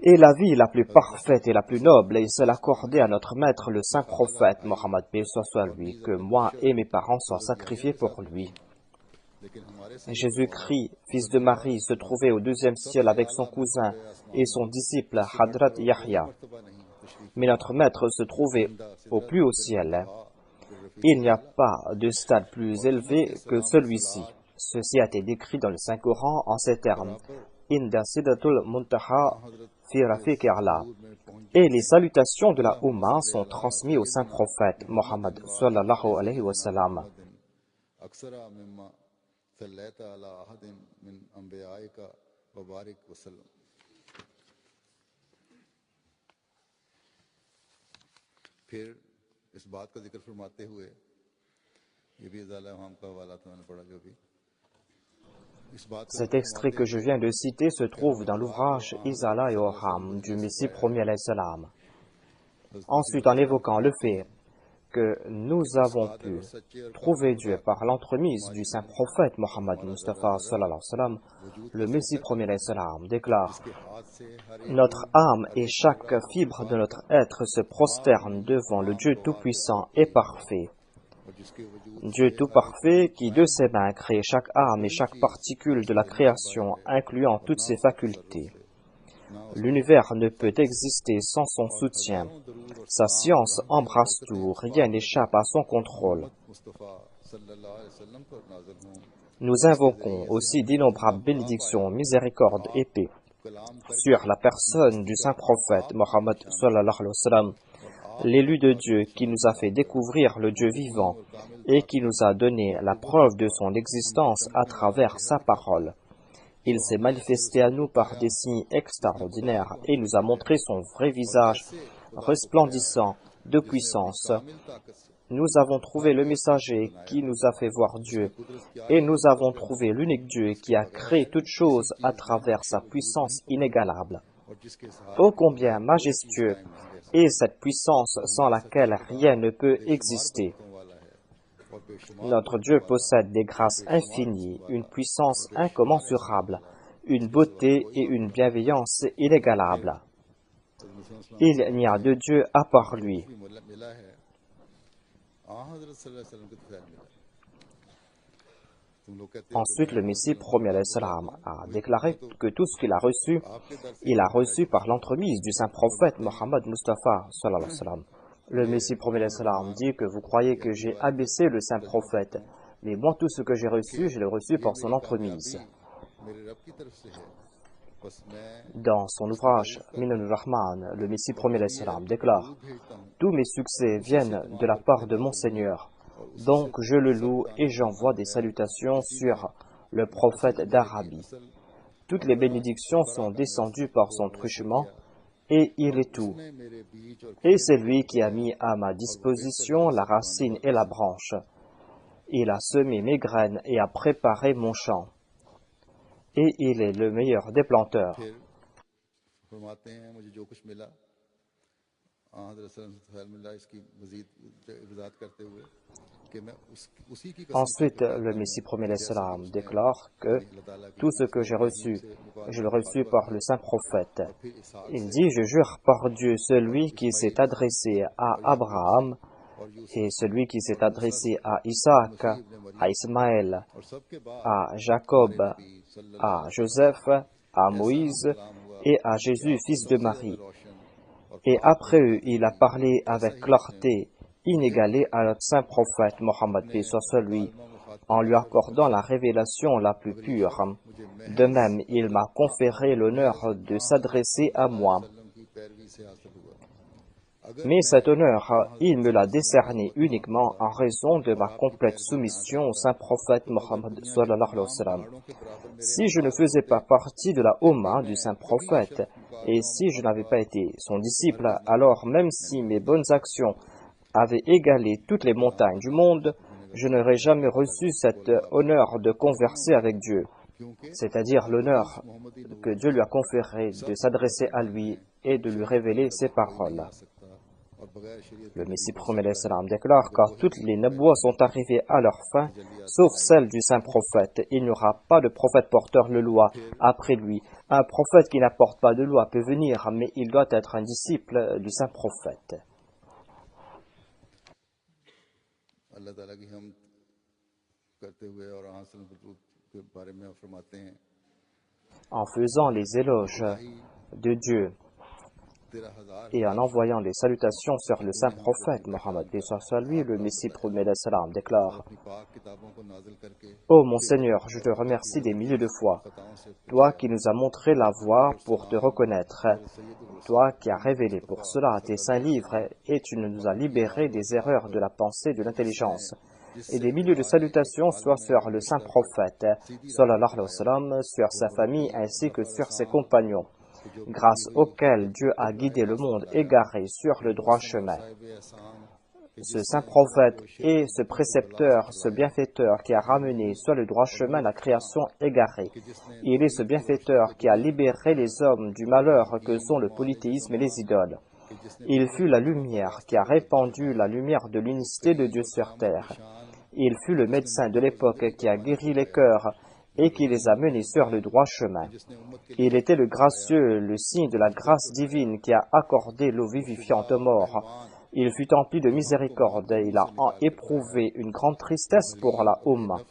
Et la vie la plus parfaite et la plus noble est celle accordée à notre maître, le saint prophète Mohammed paix soit lui, que moi et mes parents soient sacrifiés pour lui. Jésus-Christ, fils de Marie, se trouvait au deuxième ciel avec son cousin et son disciple Hadrat Yahya. Mais notre maître se trouvait au plus haut ciel. Il n'y a pas de stade plus élevé que celui-ci. Ceci a été décrit dans le Saint-Coran en ces termes: Inda Sidratul Muntaha fi Rafiq A'la. Et les salutations de la Oumma sont transmises au saint prophète Mohammed sallallahu alayhi wa sallam. अक्सरा मिम्मा सल्लैता अला अहदिन मिन अंबियाइका व बारिक वसल्लम। फिर इस बात का जिक्र फरमाते हुए, ये भी इज़ाला हम का हवाला था, मैंने पढ़ा जो भी cet extrait que je viens de citer se trouve dans l'ouvrage Izala et Oham du Messie premier alayhi salam. Ensuite, en évoquant le fait que nous avons pu trouver Dieu par l'entremise du saint prophète Mohammed Mustafa sallallahu alayhi wa sallam, le Messie premier alayhi salam déclare: notre âme et chaque fibre de notre être se prosternent devant le Dieu tout-puissant et parfait. Dieu tout parfait qui de ses mains crée chaque âme et chaque particule de la création, incluant toutes ses facultés. L'univers ne peut exister sans son soutien. Sa science embrasse tout, rien n'échappe à son contrôle. Nous invoquons aussi d'innombrables bénédictions, miséricordes et paix sur la personne du saint prophète Mohammed sallallahu alayhi wa sallam, l'élu de Dieu qui nous a fait découvrir le Dieu vivant et qui nous a donné la preuve de son existence à travers sa parole. Il s'est manifesté à nous par des signes extraordinaires et nous a montré son vrai visage resplendissant de puissance. Nous avons trouvé le messager qui nous a fait voir Dieu et nous avons trouvé l'unique Dieu qui a créé toutes choses à travers sa puissance inégalable. Ô combien majestueux est cette puissance sans laquelle rien ne peut exister. Notre Dieu possède des grâces infinies, une puissance incommensurable, une beauté et une bienveillance inégalables. Il n'y a de Dieu à part lui. Ensuite, le Messie premier alayhi salam a déclaré que tout ce qu'il a reçu, il a reçu par l'entremise du saint prophète Mohammed Mustafa sallallahu alayhi wa sallam. Le Messie premier alayhi salam dit que vous croyez que j'ai abaissé le saint prophète, mais moi tout ce que j'ai reçu, je l'ai reçu par son entremise. Dans son ouvrage Minanur Rahman, le Messie premier alayhi salam déclare: tous mes succès viennent de la part de mon Seigneur. Donc je le loue et j'envoie des salutations sur le prophète d'Arabie. Toutes les bénédictions sont descendues par son truchement et il est tout. Et c'est lui qui a mis à ma disposition la racine et la branche. Il a semé mes graines et a préparé mon champ. Et il est le meilleur des planteurs. Ensuite, le Messie premier alayhi salam déclare que tout ce que j'ai reçu, je l'ai reçu par le saint prophète. Il dit: je jure par Dieu, celui qui s'est adressé à Abraham et celui qui s'est adressé à Isaac, à Ismaël, à Jacob, à Joseph, à Moïse et à Jésus, fils de Marie. Et après eux, il a parlé avec clarté inégalée à notre saint prophète Mohammed, paix soit sur lui, en lui accordant la révélation la plus pure. De même, il m'a conféré l'honneur de s'adresser à moi. Mais cet honneur, il me l'a décerné uniquement en raison de ma complète soumission au saint prophète Mohammed sallallahu alayhi wa sallam. Si je ne faisais pas partie de la Ummah du saint prophète, et si je n'avais pas été son disciple, alors même si mes bonnes actions avaient égalé toutes les montagnes du monde, je n'aurais jamais reçu cet honneur de converser avec Dieu, c'est-à-dire l'honneur que Dieu lui a conféré de s'adresser à lui et de lui révéler ses paroles. Le Messie premier alayhi salam déclare: car toutes les nabois sont arrivées à leur fin, sauf celle du saint prophète. Il n'y aura pas de prophète porteur de loi après lui. Un prophète qui n'apporte pas de loi peut venir, mais il doit être un disciple du saint prophète. En faisant les éloges de Dieu et en envoyant des salutations sur le saint prophète Mohammed, paix soit sur lui, le Messie premier alayhi salam déclare: ô mon Seigneur, je te remercie des milliers de fois, toi qui nous as montré la voie pour te reconnaître, toi qui as révélé pour cela tes saints livres et tu nous as libérés des erreurs de la pensée et de l'intelligence. et des milliers de salutations soient sur le saint prophète, sallallahu alayhi wa sallam, sur sa famille ainsi que sur ses compagnons, grâce auxquels Dieu a guidé le monde égaré sur le droit chemin. Ce saint prophète est ce précepteur, ce bienfaiteur qui a ramené sur le droit chemin la création égarée. Il est ce bienfaiteur qui a libéré les hommes du malheur que sont le polythéisme et les idoles. Il fut la lumière qui a répandu la lumière de l'unicité de Dieu sur terre. Il fut le médecin de l'époque qui a guéri les cœurs et qui les a menés sur le droit chemin. Il était le gracieux, le signe de la grâce divine qui a accordé l'eau vivifiante aux morts. Il fut empli de miséricorde et il a éprouvé une grande tristesse pour la Ummah.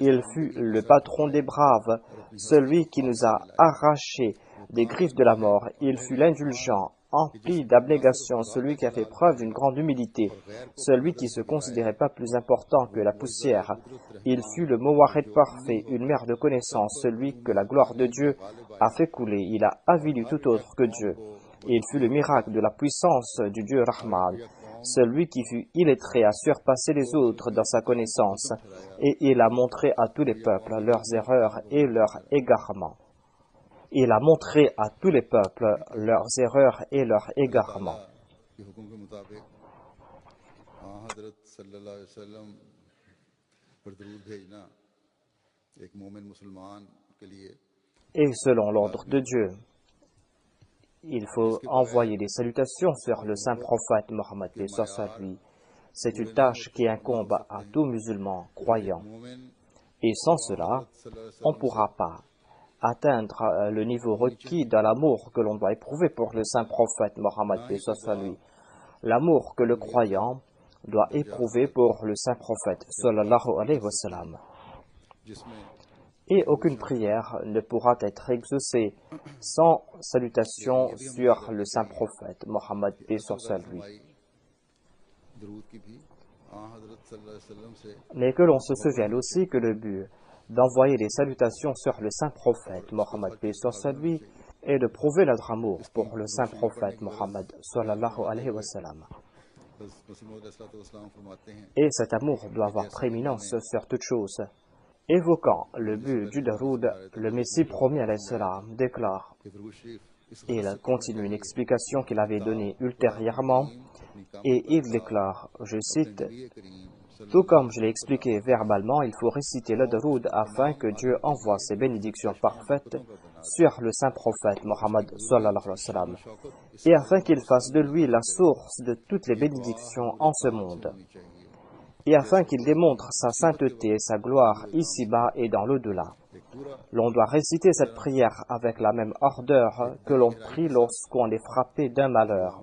Il fut le patron des braves, celui qui nous a arrachés des griffes de la mort. Il fut l'indulgent, empli d'abnégation, celui qui a fait preuve d'une grande humilité, celui qui se considérait pas plus important que la poussière. Il fut le Mouwahed parfait, une mer de connaissance, celui que la gloire de Dieu a fait couler. Il a avili tout autre que Dieu. Il fut le miracle de la puissance du Dieu Rahman, celui qui fut illettré a surpassé les autres dans sa connaissance, et il a montré à tous les peuples leurs erreurs et leurs égarements. Il a montré à tous les peuples leurs erreurs et leurs égarements. Et selon l'ordre de Dieu, il faut envoyer des salutations sur le saint prophète Mohammed, paix soit lui. C'est une tâche qui incombe à tout musulman croyant. Et sans cela, on ne pourra pas atteindre le niveau requis dans l'amour que l'on doit éprouver pour le saint prophète Mohammed, paix soit lui. L'amour que le croyant doit éprouver pour le saint prophète, sallallahu alayhi wa sallam. Et aucune prière ne pourra être exaucée sans salutation sur le saint prophète Mohammed, paix soit lui. Mais que l'on se souvienne aussi que le but d'envoyer des salutations sur le saint prophète Mohammed, paix soit lui, est de prouver notre amour pour le saint prophète Mohammed, sallallahu alayhi wa sallam. Et cet amour doit avoir prééminence sur toute chose. Évoquant le but du Daroud, le Messie promis alayhi salam déclare, et il continue une explication qu'il avait donnée ultérieurement, et il déclare, je cite, « Tout comme je l'ai expliqué verbalement, il faut réciter le Daroud afin que Dieu envoie ses bénédictions parfaites sur le saint prophète Mohammed sallallahu alayhi wa sallam, et afin qu'il fasse de lui la source de toutes les bénédictions en ce monde, et afin qu'il démontre sa sainteté et sa gloire ici-bas et dans l'au-delà. » L'on doit réciter cette prière avec la même ardeur que l'on prie lorsqu'on est frappé d'un malheur.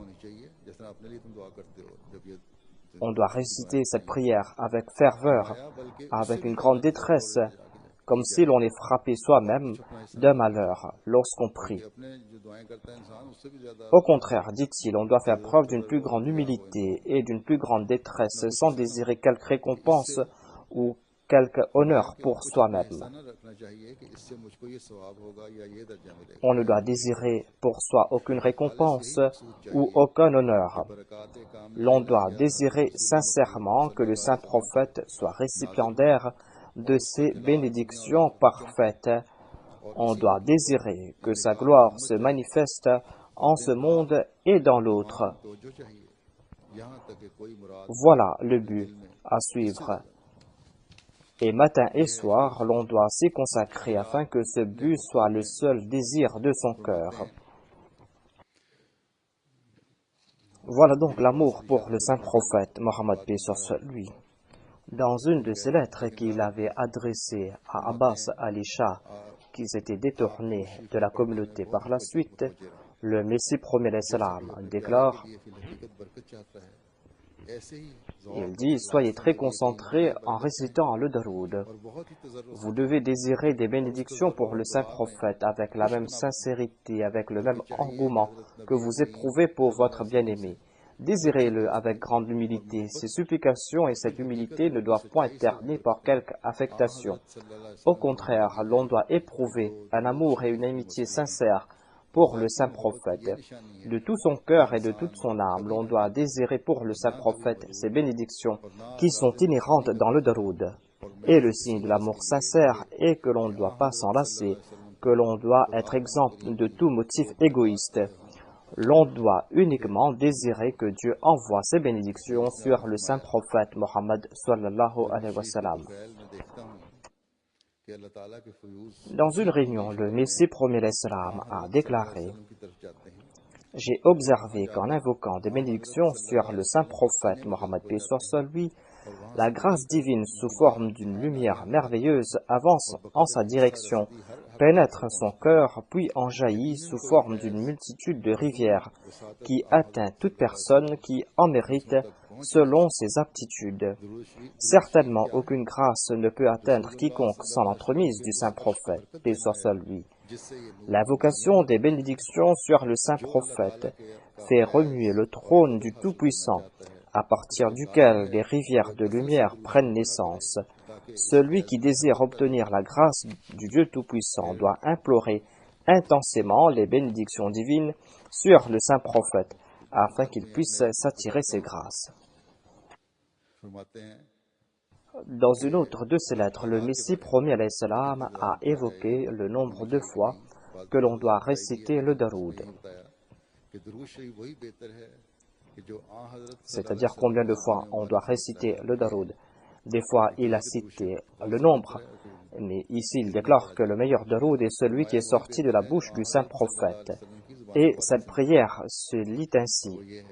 On doit réciter cette prière avec ferveur, avec une grande détresse, comme si l'on est frappé soi-même d'un malheur lorsqu'on prie. Au contraire, dit-il, on doit faire preuve d'une plus grande humilité et d'une plus grande détresse sans désirer quelque récompense ou quelque honneur pour soi-même. On ne doit désirer pour soi aucune récompense ou aucun honneur. L'on doit désirer sincèrement que le saint prophète soit récipiendaire de ses bénédictions parfaites. On doit désirer que sa gloire se manifeste en ce monde et dans l'autre. Voilà le but à suivre. Et matin et soir, l'on doit s'y consacrer afin que ce but soit le seul désir de son cœur. Voilà donc l'amour pour le saint prophète Mohammed, paix soit lui. Dans une de ses lettres qu'il avait adressées à Abbas Ali Shah, qui s'était détourné de la communauté par la suite, le Messie promis alayhi salam déclare, il dit, soyez très concentrés en récitant le Daroud. Vous devez désirer des bénédictions pour le saint prophète avec la même sincérité, avec le même engouement que vous éprouvez pour votre bien-aimé. Désirez-le avec grande humilité. Ces supplications et cette humilité ne doivent point être ternies par quelque affectation. Au contraire, l'on doit éprouver un amour et une amitié sincères pour le saint prophète. De tout son cœur et de toute son âme, l'on doit désirer pour le saint prophète ces bénédictions qui sont inhérentes dans le daroud. Et le signe de l'amour sincère est que l'on ne doit pas s'enlacer, que l'on doit être exempt de tout motif égoïste. L'on doit uniquement désirer que Dieu envoie ses bénédictions sur le saint prophète Mohammed sallallahu alayhi wa sallam. Dans une réunion, le Messie premier l'Islam a déclaré: j'ai observé qu'en invoquant des bénédictions sur le saint prophète Mohammed paix soit lui, la grâce divine sous forme d'une lumière merveilleuse avance en sa direction, pénètre son cœur, puis en jaillit sous forme d'une multitude de rivières qui atteint toute personne qui en mérite selon ses aptitudes. Certainement, aucune grâce ne peut atteindre quiconque sans l'entremise du saint prophète, paix soit lui. L'invocation des bénédictions sur le saint prophète fait remuer le trône du Tout-Puissant, à partir duquel des rivières de lumière prennent naissance. Celui qui désire obtenir la grâce du Dieu Tout-Puissant doit implorer intensément les bénédictions divines sur le saint prophète, afin qu'il puisse s'attirer ses grâces. Dans une autre de ses lettres, le Messie promis alayhi salam a évoqué le nombre de fois que l'on doit réciter le daroud. C'est-à-dire combien de fois on doit réciter le daroud. Des fois, il a cité le nombre, mais ici, il déclare que le meilleur daroud est celui qui est sorti de la bouche du saint prophète. Et cette prière se lit ainsi.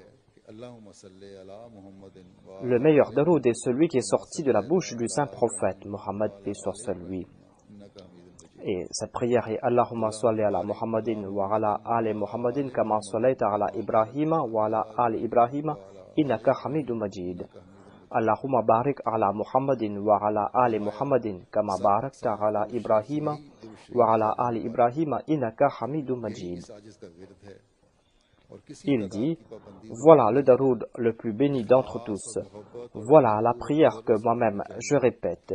Le meilleur daroud est celui qui est sorti de la bouche du saint prophète, Mohammed paix soit lui. Et cette prière est Allahumma salli ala Muhammadin wa ala ali Muhammadin kama sallaita ala Ibrahima wa ala ali Ibrahima innaka hamidum majid. Allahumma barik ala Muhammadin wa ala ali Muhammadin kama barakta ala Ibrahima wa ala ali Ibrahima innaka hamidum majid. Il dit, voilà le daroud le plus béni d'entre tous. Voilà la prière que moi-même je répète.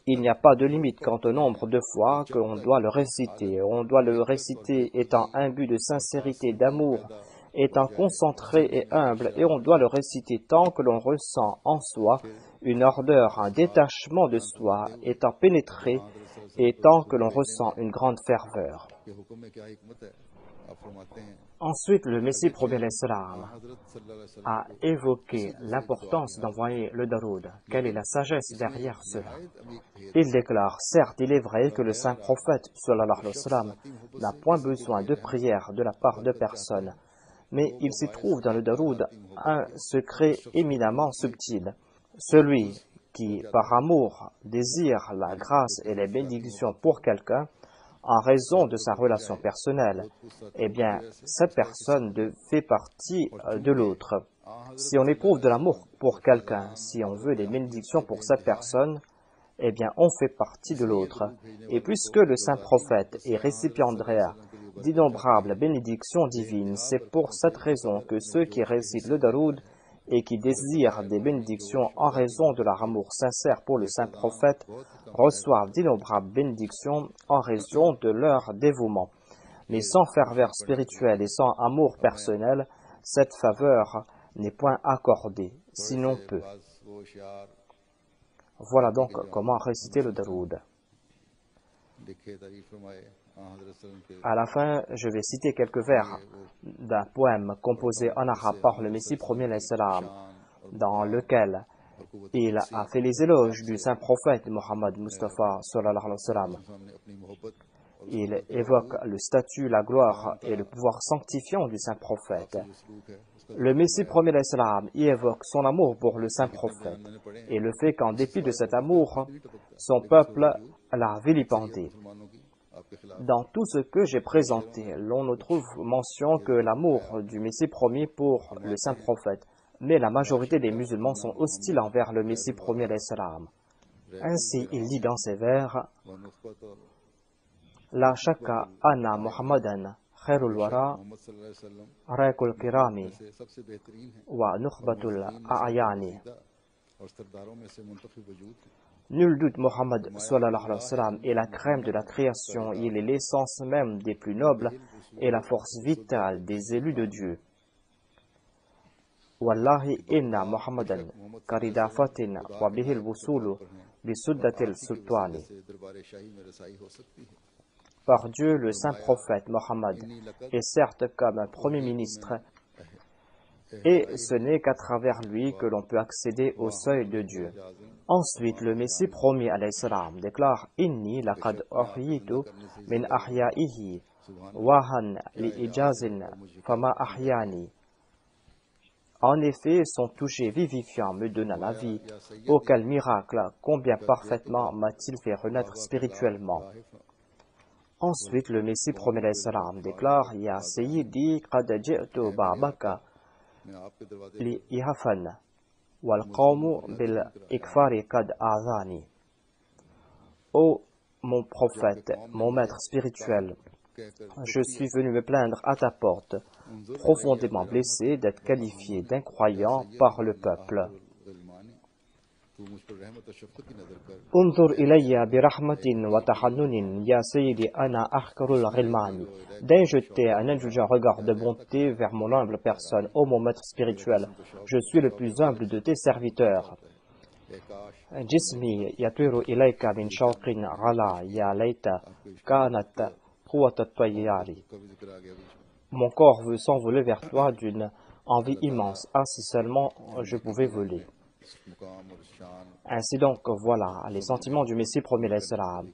Il n'y a pas de limite quant au nombre de fois que l'on doit le réciter. On doit le réciter étant imbu de sincérité, d'amour, étant concentré et humble, et on doit le réciter tant que l'on ressent en soi une ardeur, un détachement de soi, étant pénétré, et tant que l'on ressent une grande ferveur. Ensuite, le Messie promet l'Islam a évoqué l'importance d'envoyer le daroud. Quelle est la sagesse derrière cela? Il déclare, certes, il est vrai que le saint prophète sallallahu alayhi wa sallam n'a point besoin de prière de la part de personne, mais il s'y trouve dans le daroud un secret éminemment subtil. Celui qui, par amour, désire la grâce et les bénédictions pour quelqu'un, en raison de sa relation personnelle, eh bien, cette personne fait partie de l'autre. Si on éprouve de l'amour pour quelqu'un, si on veut des bénédictions pour cette personne, eh bien, on fait partie de l'autre. Et puisque le saint prophète est récipiendaire d'innombrables bénédictions divines, c'est pour cette raison que ceux qui récitent le daroud et qui désirent des bénédictions en raison de leur amour sincère pour le saint prophète reçoivent d'innombrables bénédictions en raison de leur dévouement. Mais sans ferveur spirituelle et sans amour personnel, cette faveur n'est point accordée, sinon peu. Voilà donc comment réciter le daroud. À la fin, je vais citer quelques vers d'un poème composé en arabe par le Messie premier l'Islam, dans lequel il a fait les éloges du saint prophète Mohammed Mustafa sallallahu alayhi wa sallam. Il évoque le statut, la gloire et le pouvoir sanctifiant du saint prophète. Le Messie premier l'Islam y évoque son amour pour le saint prophète et le fait qu'en dépit de cet amour, son peuple l'a vilipendé. Dans tout ce que j'ai présenté, l'on ne trouve mention que l'amour du Messie premier pour le saint prophète, mais la majorité des musulmans sont hostiles envers le Messie premier l'Islam. Ainsi, il dit dans ses vers, La shakka anna Muhammadan khairul wara raikul kirami wa nukhbatul a'yani. Nul doute, Mohammed sallallahu alayhi wa sallam est la crème de la création, il est l'essence même des plus nobles et la force vitale des élus de Dieu. Wallahi inna Muhammadan karidafatin wa bihil wusulu bisuddatil sultani. Par Dieu, le saint prophète Mohammed est certes comme un premier ministre, et ce n'est qu'à travers lui que l'on peut accéder au seuil de Dieu. Ensuite, le Messie promis alayhi salam déclare « Inni laqad uhyitu min ahyaihi wahan li ijazin fama ahyani » En effet, son toucher vivifiant me donna la vie. Oh, quel miracle! Combien parfaitement m'a-t-il fait renaître spirituellement. Ensuite, le Messie promis alayhi salam déclare « Ya Sayyidi qad ji'tu ba'baka li ihafan wal qawmu bil ikfari qad a'zani » Ô mon prophète, mon maître spirituel, je suis venu me plaindre à ta porte, profondément blessé d'être qualifié d'incroyant par le peuple. Unzur ilayya bi rahmatin wa tahannunin ya sayyidi ana ahkarul ghilmani. Daigne jeter un indulgent regard de bonté vers mon humble personne, ô mon maître spirituel, je suis le plus humble de tes serviteurs. Jismi yatiru ilayka min shawqin ala ya layta kanat quwwat at-tayyari. Mon corps veut s'envoler vers toi d'une envie immense. Ah, si seulement je pouvais voler. Ainsi donc, voilà les sentiments du Messie promis alayhi salam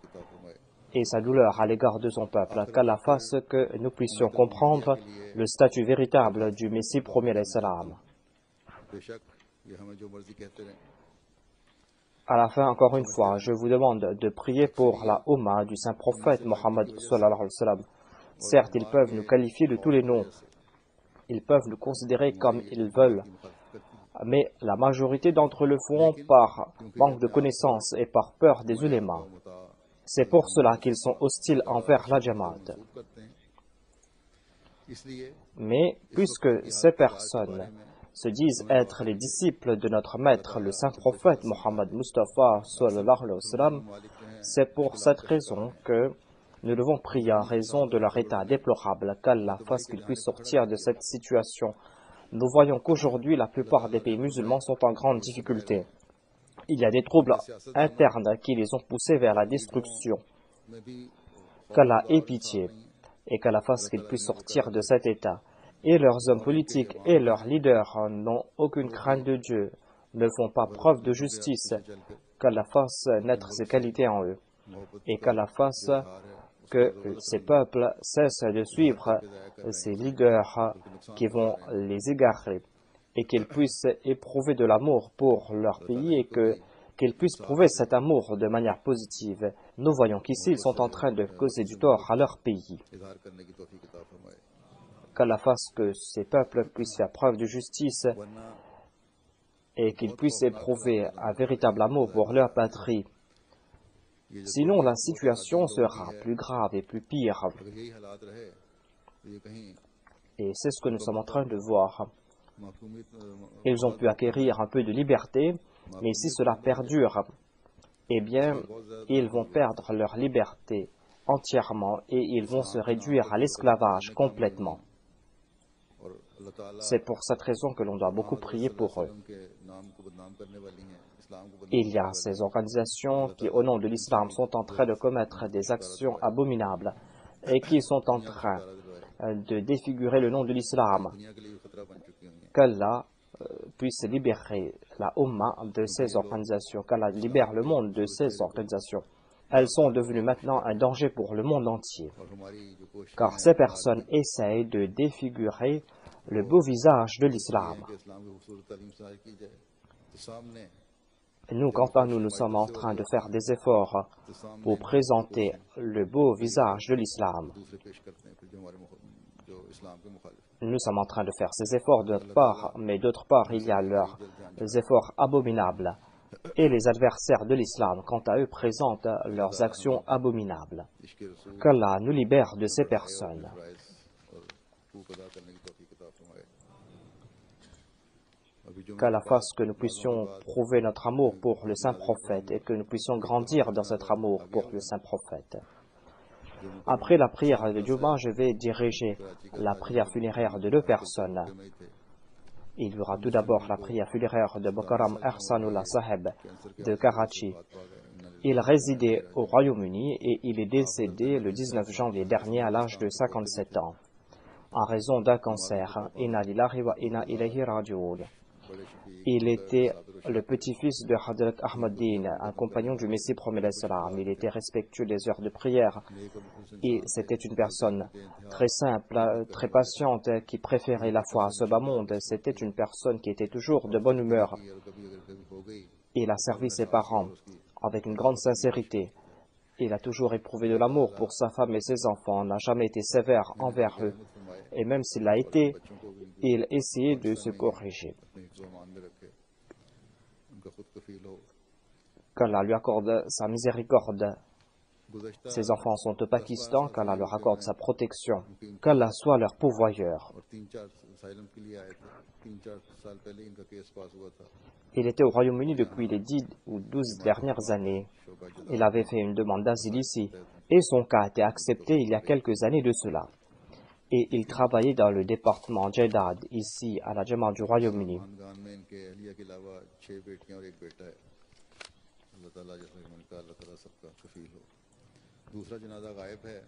et sa douleur à l'égard de son peuple. Qu'Allah fasse que nous puissions comprendre le statut véritable du Messie promis alayhi salam. À la fin, encore une fois, je vous demande de prier pour la Ummah du saint prophète Mohammed sallallahu alayhi wa sallam. Certes, ils peuvent nous qualifier de tous les noms, ils peuvent nous considérer comme ils veulent, mais la majorité d'entre eux le font par manque de connaissances et par peur des ulémas. C'est pour cela qu'ils sont hostiles envers la Jamaat. Mais puisque ces personnes se disent être les disciples de notre maître, le saint prophète Mohammed Mustafa sallallahu alayhi wa sallam, c'est pour cette raison que nous devons prier en raison de leur état déplorable, qu'Allah fasse qu'ils puissent sortir de cette situation. Nous voyons qu'aujourd'hui, la plupart des pays musulmans sont en grande difficulté. Il y a des troubles internes qui les ont poussés vers la destruction. Qu'Allah ait pitié et qu'Allah fasse qu'ils puissent sortir de cet état. Et leurs hommes politiques et leurs leaders n'ont aucune crainte de Dieu, ne font pas preuve de justice. Qu'Allah fasse naître ces qualités en eux et qu'Allah fasse que ces peuples cessent de suivre ces leaders qui vont les égarer et qu'ils puissent éprouver de l'amour pour leur pays et qu'ils puissent prouver cet amour de manière positive. Nous voyons qu'ici, ils sont en train de causer du tort à leur pays. Qu'Allah fasse que ces peuples puissent faire preuve de justice et qu'ils puissent éprouver un véritable amour pour leur patrie. Sinon, la situation sera plus grave et plus pire. Et c'est ce que nous sommes en train de voir. Ils ont pu acquérir un peu de liberté, mais si cela perdure, eh bien, ils vont perdre leur liberté entièrement et ils vont se réduire à l'esclavage complètement. C'est pour cette raison que l'on doit beaucoup prier pour eux. Il y a ces organisations qui, au nom de l'islam, sont en train de commettre des actions abominables et qui sont en train de défigurer le nom de l'islam. Qu'Allah puisse libérer la Ummah de ces organisations, qu'Allah libère le monde de ces organisations. Elles sont devenues maintenant un danger pour le monde entier, car ces personnes essayent de défigurer le beau visage de l'islam. Nous, quant à nous, nous sommes en train de faire des efforts pour présenter le beau visage de l'islam. Nous sommes en train de faire ces efforts de notre part, mais d'autre part, il y a leurs efforts abominables. Et les adversaires de l'islam, quant à eux, présentent leurs actions abominables. Qu'Allah nous libère de ces personnes. qu'Allah fasse que nous puissions prouver notre amour pour le saint prophète et que nous puissions grandir dans cet amour pour le saint prophète. Après la prière de Juma, je vais diriger la prière funéraire de 2 personnes. Il y aura tout d'abord la prière funéraire de Mukarram Ahsanullah Saheb de Karachi. Il résidait au Royaume-Uni et il est décédé le 19 janvier dernier à l'âge de 57 ans, en raison d'un cancer. Inna lillahi wa inna ilayhi raji'un. Il était le petit-fils de Hadrat Ahmaddin, un compagnon du Messie promet l'Islam. Il était respectueux des heures de prière et c'était une personne très simple, très patiente, qui préférait la foi à ce bas monde. C'était une personne qui était toujours de bonne humeur. Il a servi ses parents avec une grande sincérité. Il a toujours éprouvé de l'amour pour sa femme et ses enfants, n'a jamais été sévère envers eux. Et même s'il l'a été, il essayait de se corriger. Qu'Allah lui accorde sa miséricorde. Ses enfants sont au Pakistan, qu'Allah leur accorde sa protection, qu'Allah soit leur pourvoyeur. Il était au Royaume-Uni depuis les 10 ou 12 dernières années. Il avait fait une demande d'asile ici et son cas a été accepté il y a quelques années de cela. Et il travaillait dans le département Jeddah, ici à la Jama du Royaume-Uni.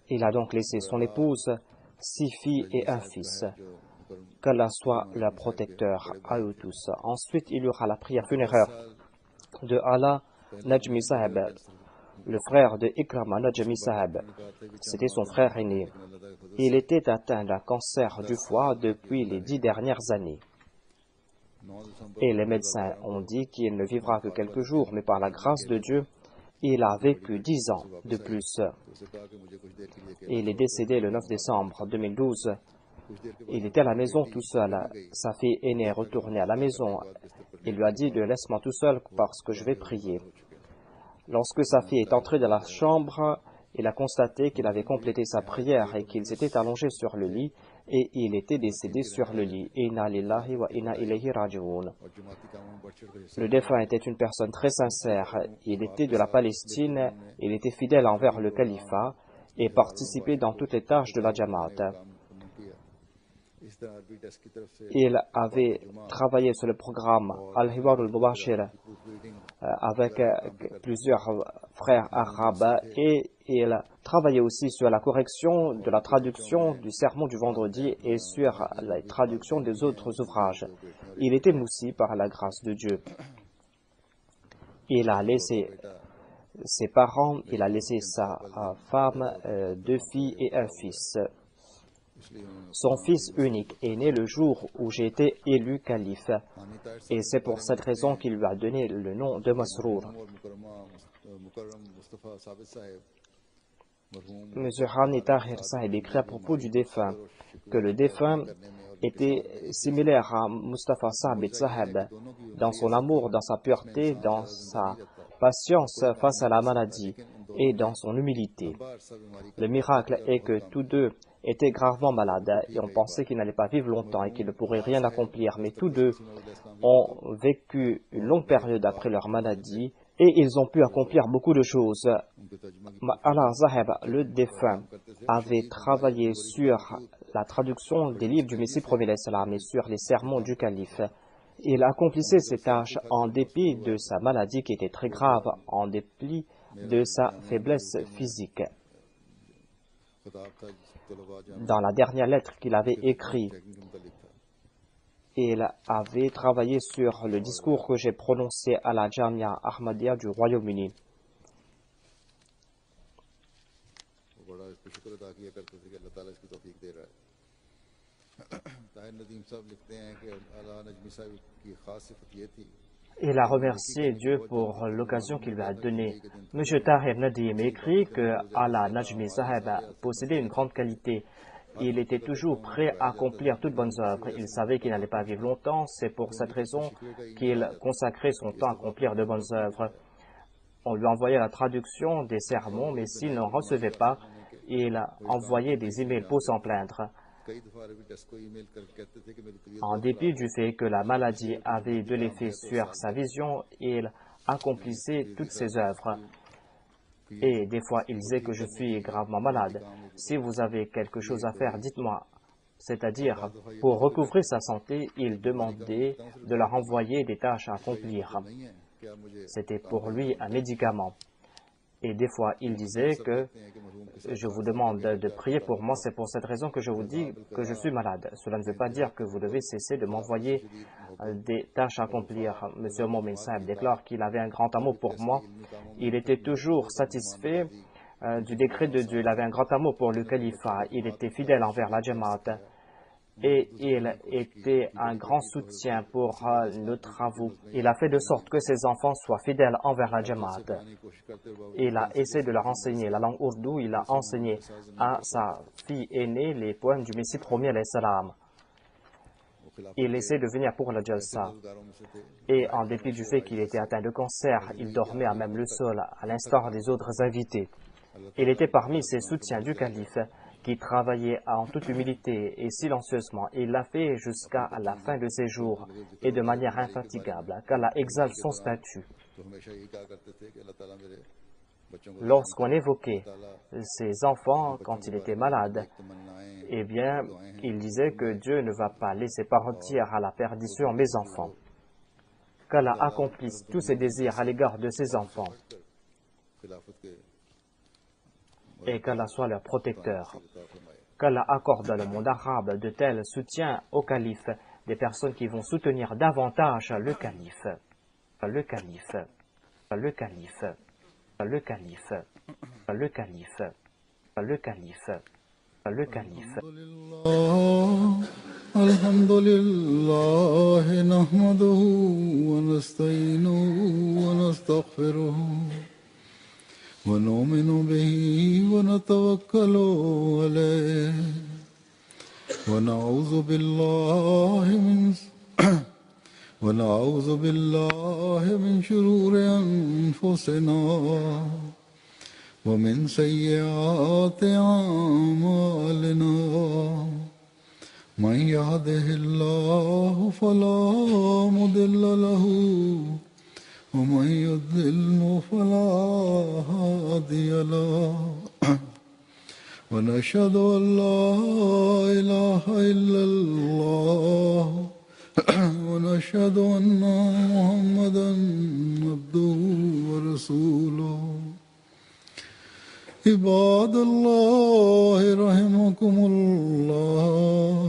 Il a donc laissé son épouse, 6 filles et un fils. Qu'Allah soit leur protecteur à eux tous. Ensuite, il y aura la prière funéraire de Ala Najmi Saheb, le frère de Ikrama Najmi Saheb. C'était son frère aîné. Il était atteint d'un cancer du foie depuis les 10 dernières années. Et les médecins ont dit qu'il ne vivra que quelques jours, mais par la grâce de Dieu, il a vécu 10 ans de plus. Il est décédé le 9 décembre 2012. Il était à la maison tout seul. Sa fille aînée est retournée à la maison. Il lui a dit de laisse-moi tout seul parce que je vais prier. Lorsque sa fille est entrée dans la chambre, il a constaté qu'il avait complété sa prière et qu'il s'était allongé sur le lit et il était décédé sur le lit. Inna lillahi wa inna ilayhi raji'un. Le défunt était une personne très sincère. Il était de la Palestine, il était fidèle envers le califat et participait dans toutes les tâches de la Jamaat. Il avait travaillé sur le programme Al-Hiwar al-Mubashir avec plusieurs frères arabes et il travaillait aussi sur la correction de la traduction du sermon du vendredi et sur la traduction des autres ouvrages. Il était moussi par la grâce de Dieu. Il a laissé ses parents, il a laissé sa femme, 2 filles et un fils. Son fils unique est né le jour où j'ai été élu calife et c'est pour cette raison qu'il lui a donné le nom de Masrour. M. Hani Tahir Sahib écrit à propos du défunt que le défunt était similaire à Mustafa Sabit Sahib dans son amour, dans sa pureté, dans sa patience face à la maladie et dans son humilité. Le miracle est que tous deux étaient gravement malades et on pensait qu'ils n'allaient pas vivre longtemps et qu'ils ne pourraient rien accomplir, mais tous deux ont vécu une longue période après leur maladie et ils ont pu accomplir beaucoup de choses. Allah Zaheb, le défunt, avait travaillé sur la traduction des livres du Messie promet l'Islam et sur les sermons du calife. Il accomplissait ces tâches en dépit de sa maladie qui était très grave, en dépit de sa faiblesse physique. Dans la dernière lettre qu'il avait écrite, il avait travaillé sur le discours que j'ai prononcé à la Jamia Ahmadiyya du Royaume-Uni. Il a remercié Dieu pour l'occasion qu'il lui a donnée. M. Tahir Nadim écrit que Ala Najmi Sahib possédait une grande qualité. Il était toujours prêt à accomplir toutes bonnes œuvres. Il savait qu'il n'allait pas vivre longtemps. C'est pour cette raison qu'il consacrait son temps à accomplir de bonnes œuvres. On lui envoyait la traduction des sermons, mais s'il n'en recevait pas, il envoyait des emails pour s'en plaindre. En dépit du fait que la maladie avait de l'effet sur sa vision, il accomplissait toutes ses œuvres. Et des fois, il disait que je suis gravement malade. Si vous avez quelque chose à faire, dites-moi. C'est-à-dire, pour recouvrir sa santé, il demandait de leur envoyer des tâches à accomplir. C'était pour lui un médicament. Et des fois, il disait que je vous demande de prier pour moi, c'est pour cette raison que je vous dis que je suis malade. Cela ne veut pas dire que vous devez cesser de m'envoyer des tâches à accomplir. Monsieur Momin Saeb déclare qu'il avait un grand amour pour moi. Il était toujours satisfait du décret de Dieu. Il avait un grand amour pour le califat. Il était fidèle envers la Jamaat. Et il était un grand soutien pour nos travaux. Il a fait de sorte que ses enfants soient fidèles envers la Jamaat. Il a essayé de leur enseigner la langue ourdou. Il a enseigné à sa fille aînée les poèmes du Messie premier, alayhi salam. Il essaie de venir pour le Jalsa. Et en dépit du fait qu'il était atteint de cancer, il dormait à même le sol, à l'instar des autres invités. Il était parmi ces soutiens du calife qui travaillait en toute humilité et silencieusement. Il l'a fait jusqu'à la fin de ses jours et de manière infatigable, qu'Allah exalte son statut. Lorsqu'on évoquait ses enfants quand il était malade, eh bien, il disait que Dieu ne va pas laisser partir à la perdition mes enfants. Qu'Allah accomplisse tous ses désirs à l'égard de ses enfants et qu'Allah soit leur protecteur. Qu'Allah accorde dans le monde arabe de tels soutiens au calife, des personnes qui vont soutenir davantage le calife. Le calife. Le calife. Le calife. Le calife. Le calife. Le calife. Alhamdulillah, nahmaduhu wa nasta'inuhu wa nastaghfiruhu wa nu'minu bihi wa natawakkalu alayhi wa na'udhu billahi min shururi anfusina ومن سيئات أعمالنا من يهده الله فلا مضل له ومن يضلل فلا هادي له ونشهد أن لا إله إلا الله ونشهد أن محمدا عبده ورسوله عباد الله رحمكم الله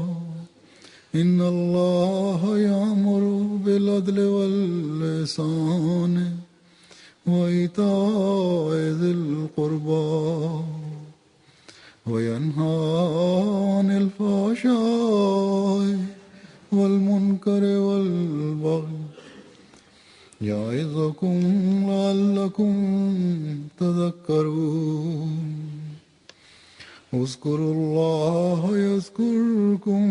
إن الله يأمر بالعدل والإحسان وإيتاء ذي القربى وينهى عن الفحشاء والمنكر والبغي يعظكم لعلكم تذكرون اذكروا الله يذكركم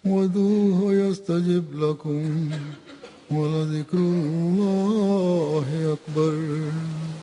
وادعوه يستجب لكم ولذكر الله أكبر